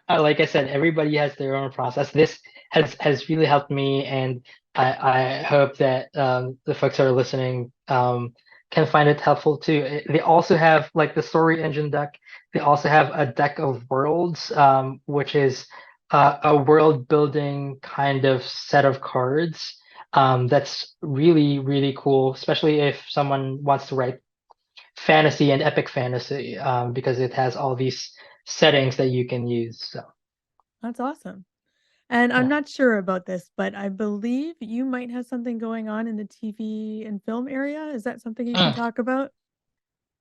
like I said, everybody has their own process. This has really helped me, and I hope that the folks that are listening can find it helpful too. They also have like the Story Engine deck. They also have a deck of worlds, which is a world building kind of set of cards. That's really, really cool, especially if someone wants to write fantasy and epic fantasy, because it has all these settings that you can use. So That's awesome. And I'm yeah. not sure about this, but I believe you might have something going on in the TV and film area. Is that something you can talk about?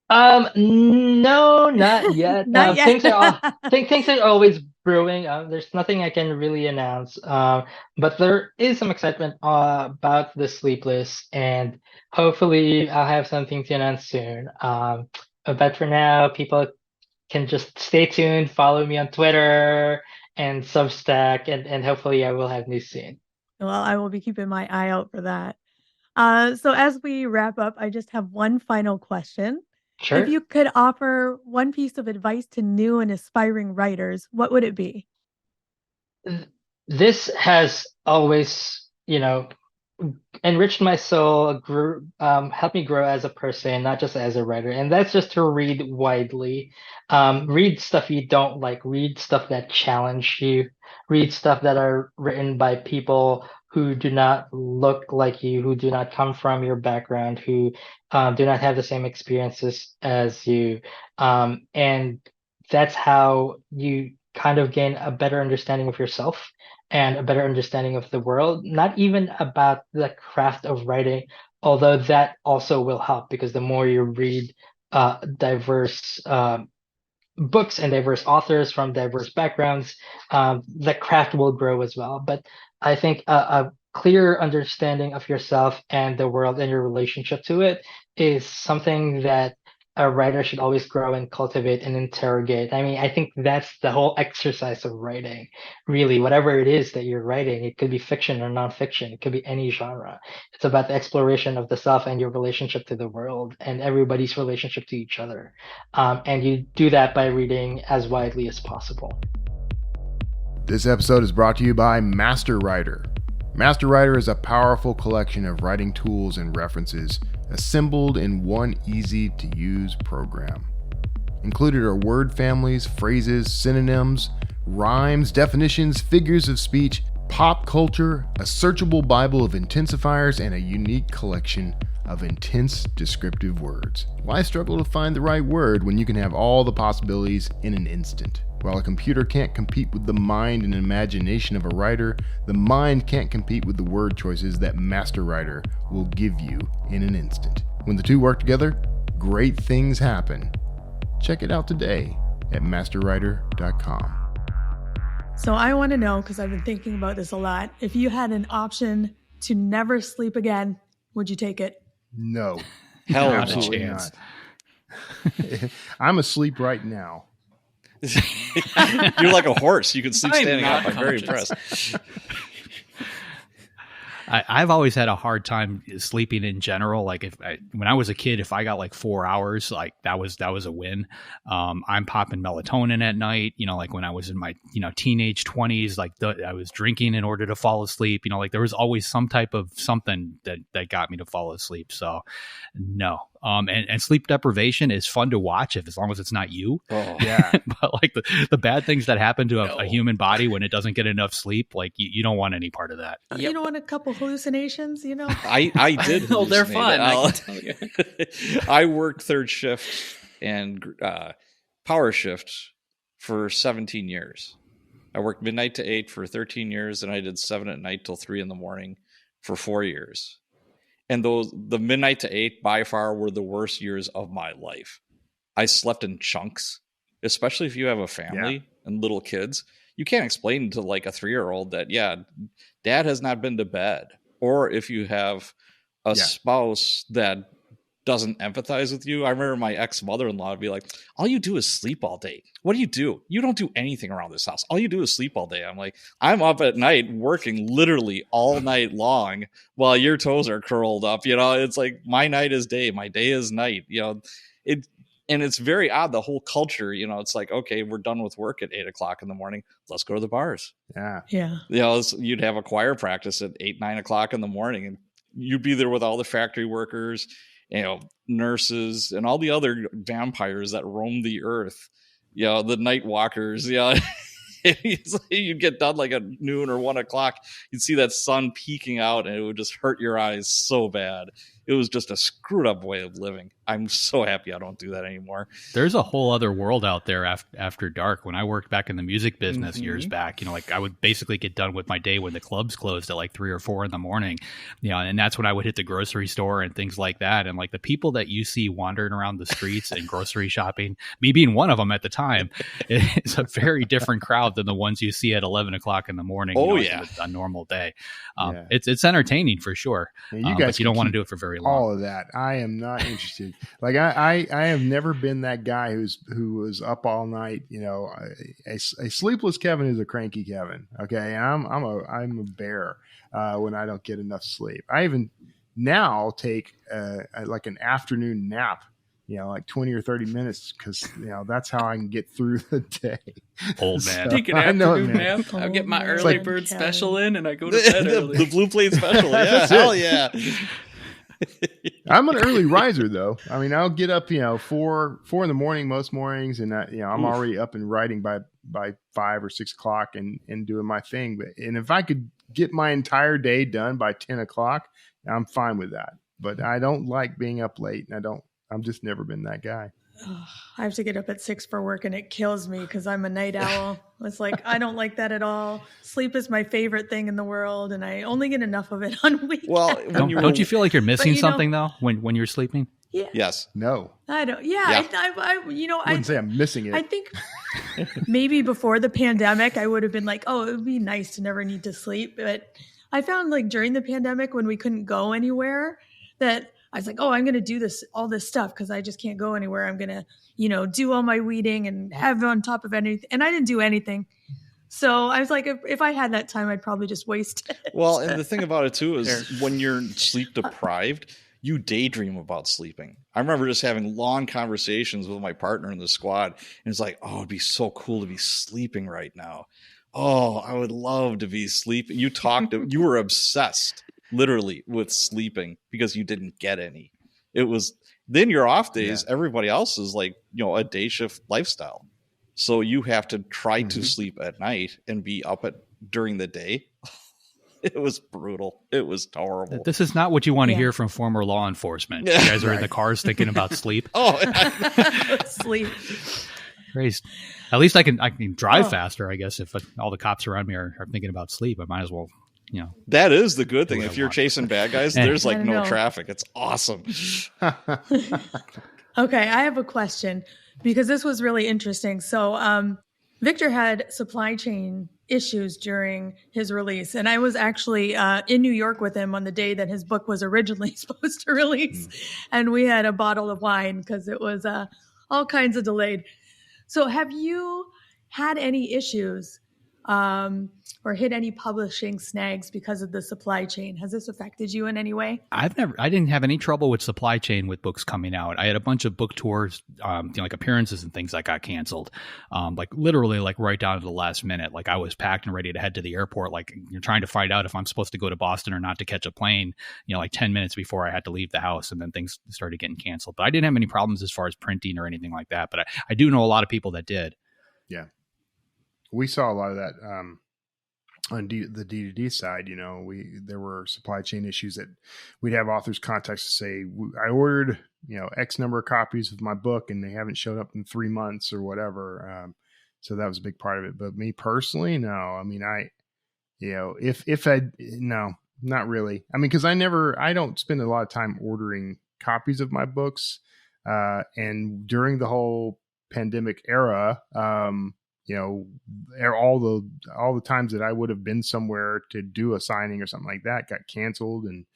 No, not yet. Not yet. Things are always brewing. There's nothing I can really announce. But there is some excitement about the Sleepless, and hopefully I'll have something to announce soon. But for now, people can just stay tuned, follow me on Twitter and Substack, and hopefully I will have news soon. Well, I will be keeping my eye out for that. So as we wrap up, I just have one final question. Sure. If you could offer one piece of advice to new and aspiring writers, what would it be? This has always, enriched my soul, helped me grow as a person, not just as a writer. And that's just to read widely. Read stuff you don't like, read stuff that challenge you, read stuff that are written by people who do not look like you, who do not come from your background, who do not have the same experiences as you. And that's how you kind of gain a better understanding of yourself and a better understanding of the world, not even about the craft of writing, although that also will help, because the more you read diverse books and diverse authors from diverse backgrounds, the craft will grow as well. But I think a clear understanding of yourself and the world and your relationship to it is something that a writer should always grow and cultivate and interrogate. I mean, I think that's the whole exercise of writing, really. Whatever it is that you're writing, it could be fiction or nonfiction, it could be any genre. It's about the exploration of the self and your relationship to the world and everybody's relationship to each other. And you do that by reading as widely as possible. This episode is brought to you by Master Writer. Master Writer is a powerful collection of writing tools and references assembled in one easy-to-use program. Included are word families, phrases, synonyms, rhymes, definitions, figures of speech, pop culture, a searchable Bible of intensifiers, and a unique collection of intense descriptive words. Why struggle to find the right word when you can have all the possibilities in an instant? While a computer can't compete with the mind and imagination of a writer, the mind can't compete with the word choices that Master Writer will give you in an instant. When the two work together, great things happen. Check it out today at masterwriter.com. So I want to know, because I've been thinking about this a lot, if you had an option to never sleep again, would you take it? No. Hell, Not a absolutely chance. not. I'm asleep right now. You're like a horse. You can sleep I'm standing not up. I'm very conscious. impressed. I've always had a hard time sleeping in general. Like when I was a kid, if I got like 4 hours, like that was a win. I'm popping melatonin at night. Like when I was in my teenage 20s, like I was drinking in order to fall asleep. Like there was always some type of something that got me to fall asleep. So no. And sleep deprivation is fun to watch as long as it's not you. Oh. Yeah. But like the bad things that happen to a human body when it doesn't get enough sleep, like you don't want any part of that. You don't want a couple hallucinations, I did. Oh, they're hallucinate. fun. I can tell you. I worked third shift and power shift for 17 years. I worked midnight to 8 for 13 years, and I did 7 at night till 3 in the morning for 4 years. And the midnight to 8 by far were the worst years of my life. I slept in chunks, especially if you have a family and little kids. You can't explain to like a 3-year-old that, dad has not been to bed. Or if you have a spouse that doesn't empathize with you. I remember my ex-mother-in-law would be like, all you do is sleep all day. What do? You don't do anything around this house. All you do is sleep all day. I'm like, I'm up at night working literally all night long while your toes are curled up. It's like my night is day. My day is night. And it's very odd, the whole culture, it's like, okay, we're done with work at 8 o'clock in the morning. Let's go to the bars. Yeah. Yeah. You'd have a choir practice at 8, 9 o'clock in the morning, and you'd be there with all the factory workers, nurses, and all the other vampires that roam the earth. The night walkers. You'd get done like at noon or 1 o'clock. You'd see that sun peeking out, and it would just hurt your eyes so bad. It was just a screwed up way of living. I'm so happy I don't do that anymore. There's a whole other world out there after dark. When I worked back in the music business years back, like I would basically get done with my day when the clubs closed at like 3 or 4 in the morning. And that's when I would hit the grocery store and things like that. And like the people that you see wandering around the streets and grocery shopping, me being one of them at the time, it's a very different crowd than the ones you see at 11 o'clock in the morning. A normal day. It's entertaining for sure. Yeah, you guys, but you don't want to do it for very long. All of that, I am not interested. Like I have never been that guy who was up all night. A sleepless Kevin is a cranky Kevin. Okay, and I'm a bear when I don't get enough sleep. I even now take like an afternoon nap. Like 20 or 30 minutes, because that's how I can get through the day. Old man. Take an afternoon nap. I get my early bird special in, and I go to bed early. The blue plate special. Yeah, hell yeah. I'm an early riser though. I mean, I'll get up, 4 in the morning most mornings, and I'm already up and writing by 5 or 6 o'clock and doing my thing. And if I could get my entire day done by 10 o'clock, I'm fine with that. But I don't like being up late, and I'm just never been that guy. I have to get up at 6 for work, and it kills me because I'm a night owl. It's like, I don't like that at all. Sleep is my favorite thing in the world, and I only get enough of it on weekends. Well, don't you feel like you're missing something though when you're sleeping? Yeah. Yes. No. I don't. Yeah. I wouldn't say I'm missing it. I think maybe before the pandemic, I would have been like, oh, it would be nice to never need to sleep. But I found like during the pandemic when we couldn't go anywhere that I was like, oh, I'm going to do all this stuff because I just can't go anywhere. I'm going to, do all my weeding and have on top of anything. And I didn't do anything. So I was like, if I had that time, I'd probably just waste it. Well, and the thing about it too is when you're sleep deprived, you daydream about sleeping. I remember just having long conversations with my partner in the squad. And it's like, oh, it'd be so cool to be sleeping right now. Oh, I would love to be sleeping. You were obsessed literally with sleeping because you didn't get any. It was then your off days. Yeah. Everybody else is like, a day shift lifestyle. So you have to try to sleep at night and be up during the day. It was brutal. It was horrible. This is not what you want to hear from former law enforcement. You guys are in the cars thinking about sleep. Sleep. Christ. At least I can drive faster, I guess, if all the cops around me are thinking about sleep. I might as well, That is the good thing. If you're chasing bad guys, there's like no traffic. It's awesome. Okay, I have a question because this was really interesting. So Victor had supply chain issues during his release. And I was actually in New York with him on the day that his book was originally supposed to release. And we had a bottle of wine because it was all kinds of delayed. So have you had any issues or hit any publishing snags because of the supply chain? Has this affected you in any way? I didn't have any trouble with supply chain with books coming out. I had a bunch of book tours, like appearances and things that got canceled, like literally like right down to the last minute. Like I was packed and ready to head to the airport. Like you're trying to find out if I'm supposed to go to Boston or not to catch a plane, like 10 minutes before I had to leave the house, and then things started getting canceled. But I didn't have any problems as far as printing or anything like that. But I do know a lot of people that did. Yeah. We saw a lot of that on the DDD side. There were supply chain issues that we'd have authors contact us to say, I ordered, X number of copies of my book and they haven't showed up in 3 months or whatever. So that was a big part of it. But me personally, no. I mean, no, not really. I mean, because I don't spend a lot of time ordering copies of my books. And during the whole pandemic era, all the times that I would have been somewhere to do a signing or something like that got canceled, and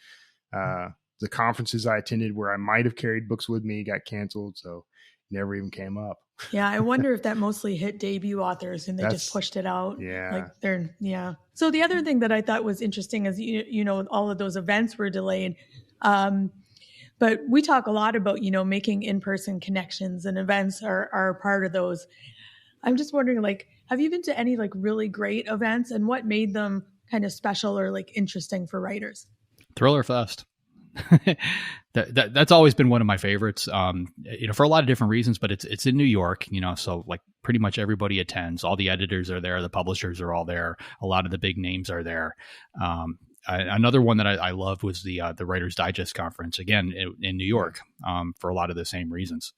the conferences I attended where I might have carried books with me got canceled, so it never even came up. Yeah, I wonder if that mostly hit debut authors and they just pushed it out. Yeah. So the other thing that I thought was interesting is all of those events were delayed. But we talk a lot about, making in-person connections, and events are part of those. I'm just wondering, have you been to any really great events, and what made them kind of special or interesting for writers? Thriller Fest. That's always been one of my favorites, for a lot of different reasons, but it's in New York, so pretty much everybody attends. All the editors are there. The publishers are all there. A lot of the big names are there. Another one that I loved was the Writer's Digest conference, again, in New York, for a lot of the same reasons.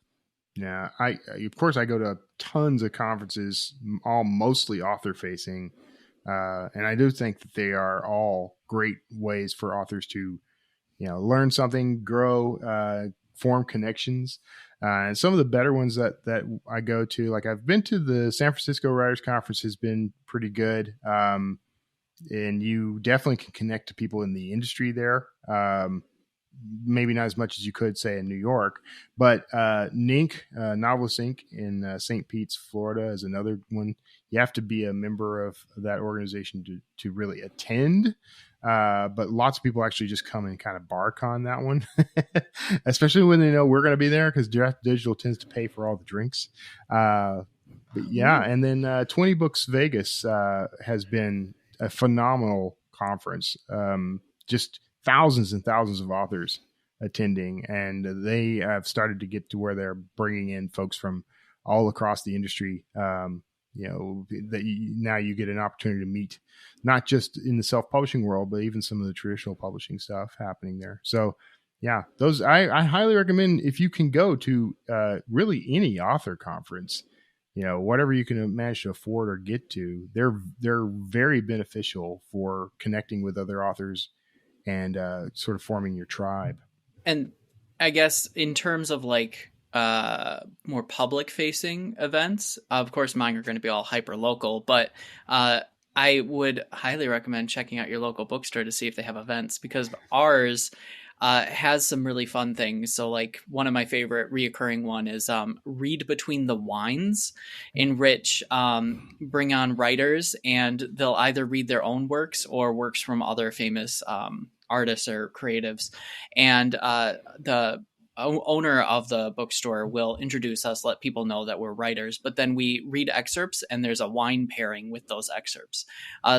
Yeah, of course I go to tons of conferences, all mostly author facing. And I do think that they are all great ways for authors to, learn something, grow, form connections. And some of the better ones that I go to, I've been to the San Francisco Writers Conference, has been pretty good. And you definitely can connect to people in the industry there. Maybe not as much as you could say in New York, but NINC, Novelist Inc. in St. Pete's, Florida is another one. You have to be a member of that organization to really attend. But lots of people actually just come and kind of bark on that one, especially when they know we're going to be there, because Draft Digital tends to pay for all the drinks. But yeah, and then 20 Books Vegas has been a phenomenal conference. Just thousands and thousands of authors attending, and they have started to get to where they're bringing in folks from all across the industry. Now you get an opportunity to meet, not just in the self-publishing world, but even some of the traditional publishing stuff happening there. So yeah, those I highly recommend if you can go to really any author conference, whatever you can manage to afford or get to. They're very beneficial for connecting with other authors and sort of forming your tribe. And I guess in terms of more public facing events, of course, mine are going to be all hyper local, but I would highly recommend checking out your local bookstore to see if they have events, because ours has some really fun things. So one of my favorite reoccurring one is Read Between the Wines, in which bring on writers and they'll either read their own works or works from other famous artists or creatives. And the owner of the bookstore will introduce us, let people know that we're writers, but then we read excerpts and there's a wine pairing with those excerpts.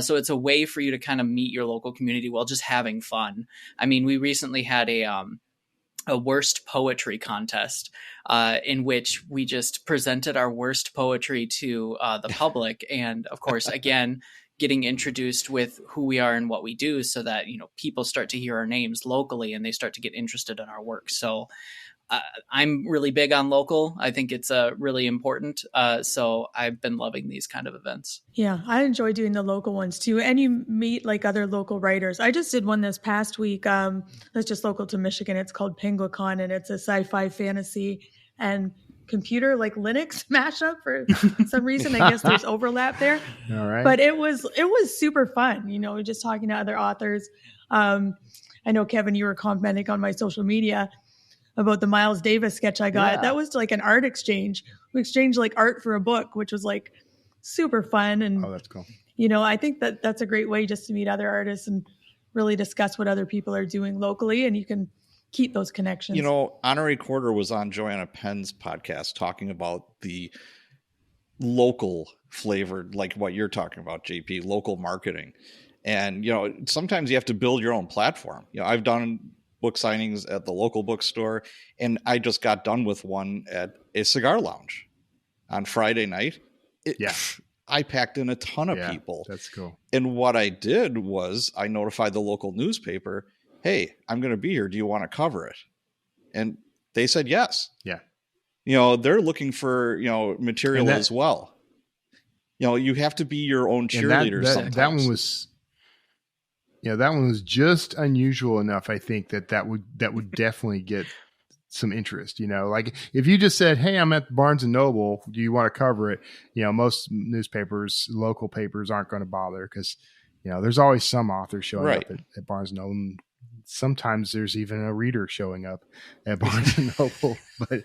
So it's a way for you to kind of meet your local community while just having fun. I mean, we recently had a worst poetry contest in which we just presented our worst poetry to the public. And of course, again, getting introduced with who we are and what we do, so that, people start to hear our names locally and they start to get interested in our work. So I'm really big on local. I think it's really important. So I've been loving these kind of events. Yeah, I enjoy doing the local ones too. And you meet other local writers. I just did one this past week. That's just local to Michigan. It's called Penguicon, and it's a sci-fi fantasy. And computer, like Linux mashup for some reason. I guess there's overlap there. All right. But it was super fun, just talking to other authors. I know, Kevin, you were commenting on my social media about the Miles Davis sketch I got. Yeah. That was like an art exchange. We exchanged like art for a book, which was like super fun. And oh, that's cool. I think that's a great way just to meet other artists and really discuss what other people are doing locally, and you can keep those connections. Honorary Quarter was on Joanna Penn's podcast talking about the local flavored, like what you're talking about, JP, local marketing. And, sometimes you have to build your own platform. I've done book signings at the local bookstore, and I just got done with one at a cigar lounge on Friday night. I packed in a ton of people. That's cool. And what I did was I notified the local newspaper, hey, I'm going to be here. Do you want to cover it? And they said yes. Yeah. They're looking for, material as well. You have to be your own cheerleader sometimes. That one was just unusual enough, I think, that would definitely get some interest. Like if you just said, hey, I'm at Barnes and Noble, do you want to cover it? Most newspapers, local papers aren't going to bother because there's always some author showing up at Barnes and Noble, and sometimes there's even a reader showing up at Barnes and Noble. But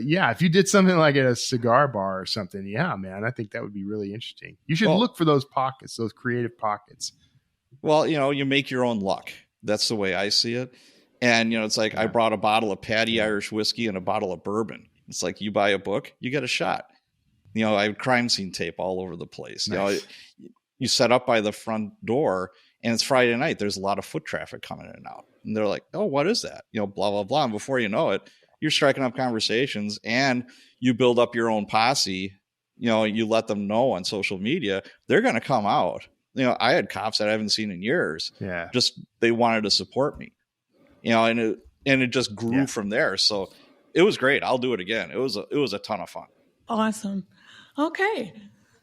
yeah, if you did something like at a cigar bar or something, yeah, man, I think that would be really interesting. You should look for those pockets, those creative pockets. Well, you make your own luck. That's the way I see it. And, it's like I brought a bottle of Patty Irish whiskey and a bottle of bourbon. It's like you buy a book, you get a shot. I have crime scene tape all over the place. Nice. You set up by the front door, and it's Friday night. There's a lot of foot traffic coming in and out. And they're like, oh, what is that? Blah, blah, blah. And before you know it, you're striking up conversations, and you build up your own posse. You let them know on social media. They're going to come out. I had cops that I haven't seen in years. Yeah. Just they wanted to support me. And it just grew from there. So it was great. I'll do it again. It was a ton of fun. Awesome. Okay.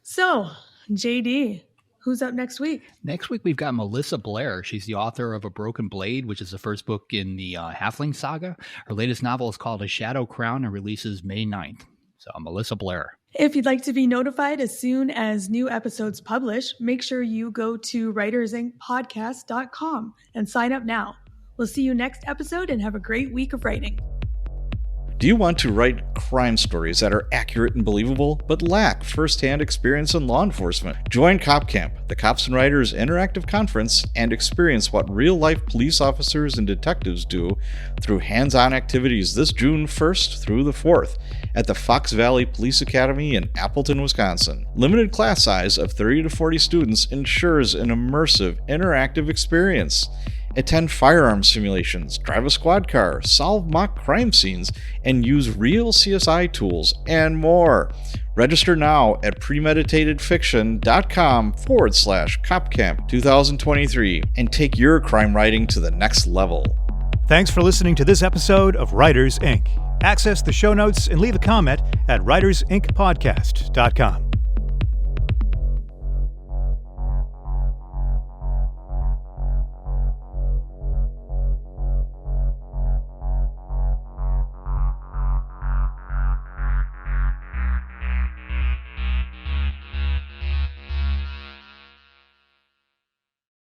So, JD, who's up next week? Next week, we've got Melissa Blair. She's the author of A Broken Blade, which is the first book in the Halfling saga. Her latest novel is called A Shadow Crown and releases May 9th. So, Melissa Blair. If you'd like to be notified as soon as new episodes publish, make sure you go to writersincpodcast.com and sign up now. We'll see you next episode and have a great week of writing. Do you want to write crime stories that are accurate and believable, but lack first-hand experience in law enforcement? Join Cop Camp, the Cops and Writers interactive conference, and experience what real-life police officers and detectives do through hands-on activities this June 1st through the 4th at the Fox Valley Police Academy in Appleton, Wisconsin. Limited class size of 30 to 40 students ensures an immersive, interactive experience. Attend firearm simulations, drive a squad car, solve mock crime scenes, and use real CSI tools, and more. Register now at premeditatedfiction.com/CopCamp 2023 and take your crime writing to the next level. Thanks for listening to this episode of Writers Inc. Access the show notes and leave a comment at writersincpodcast.com.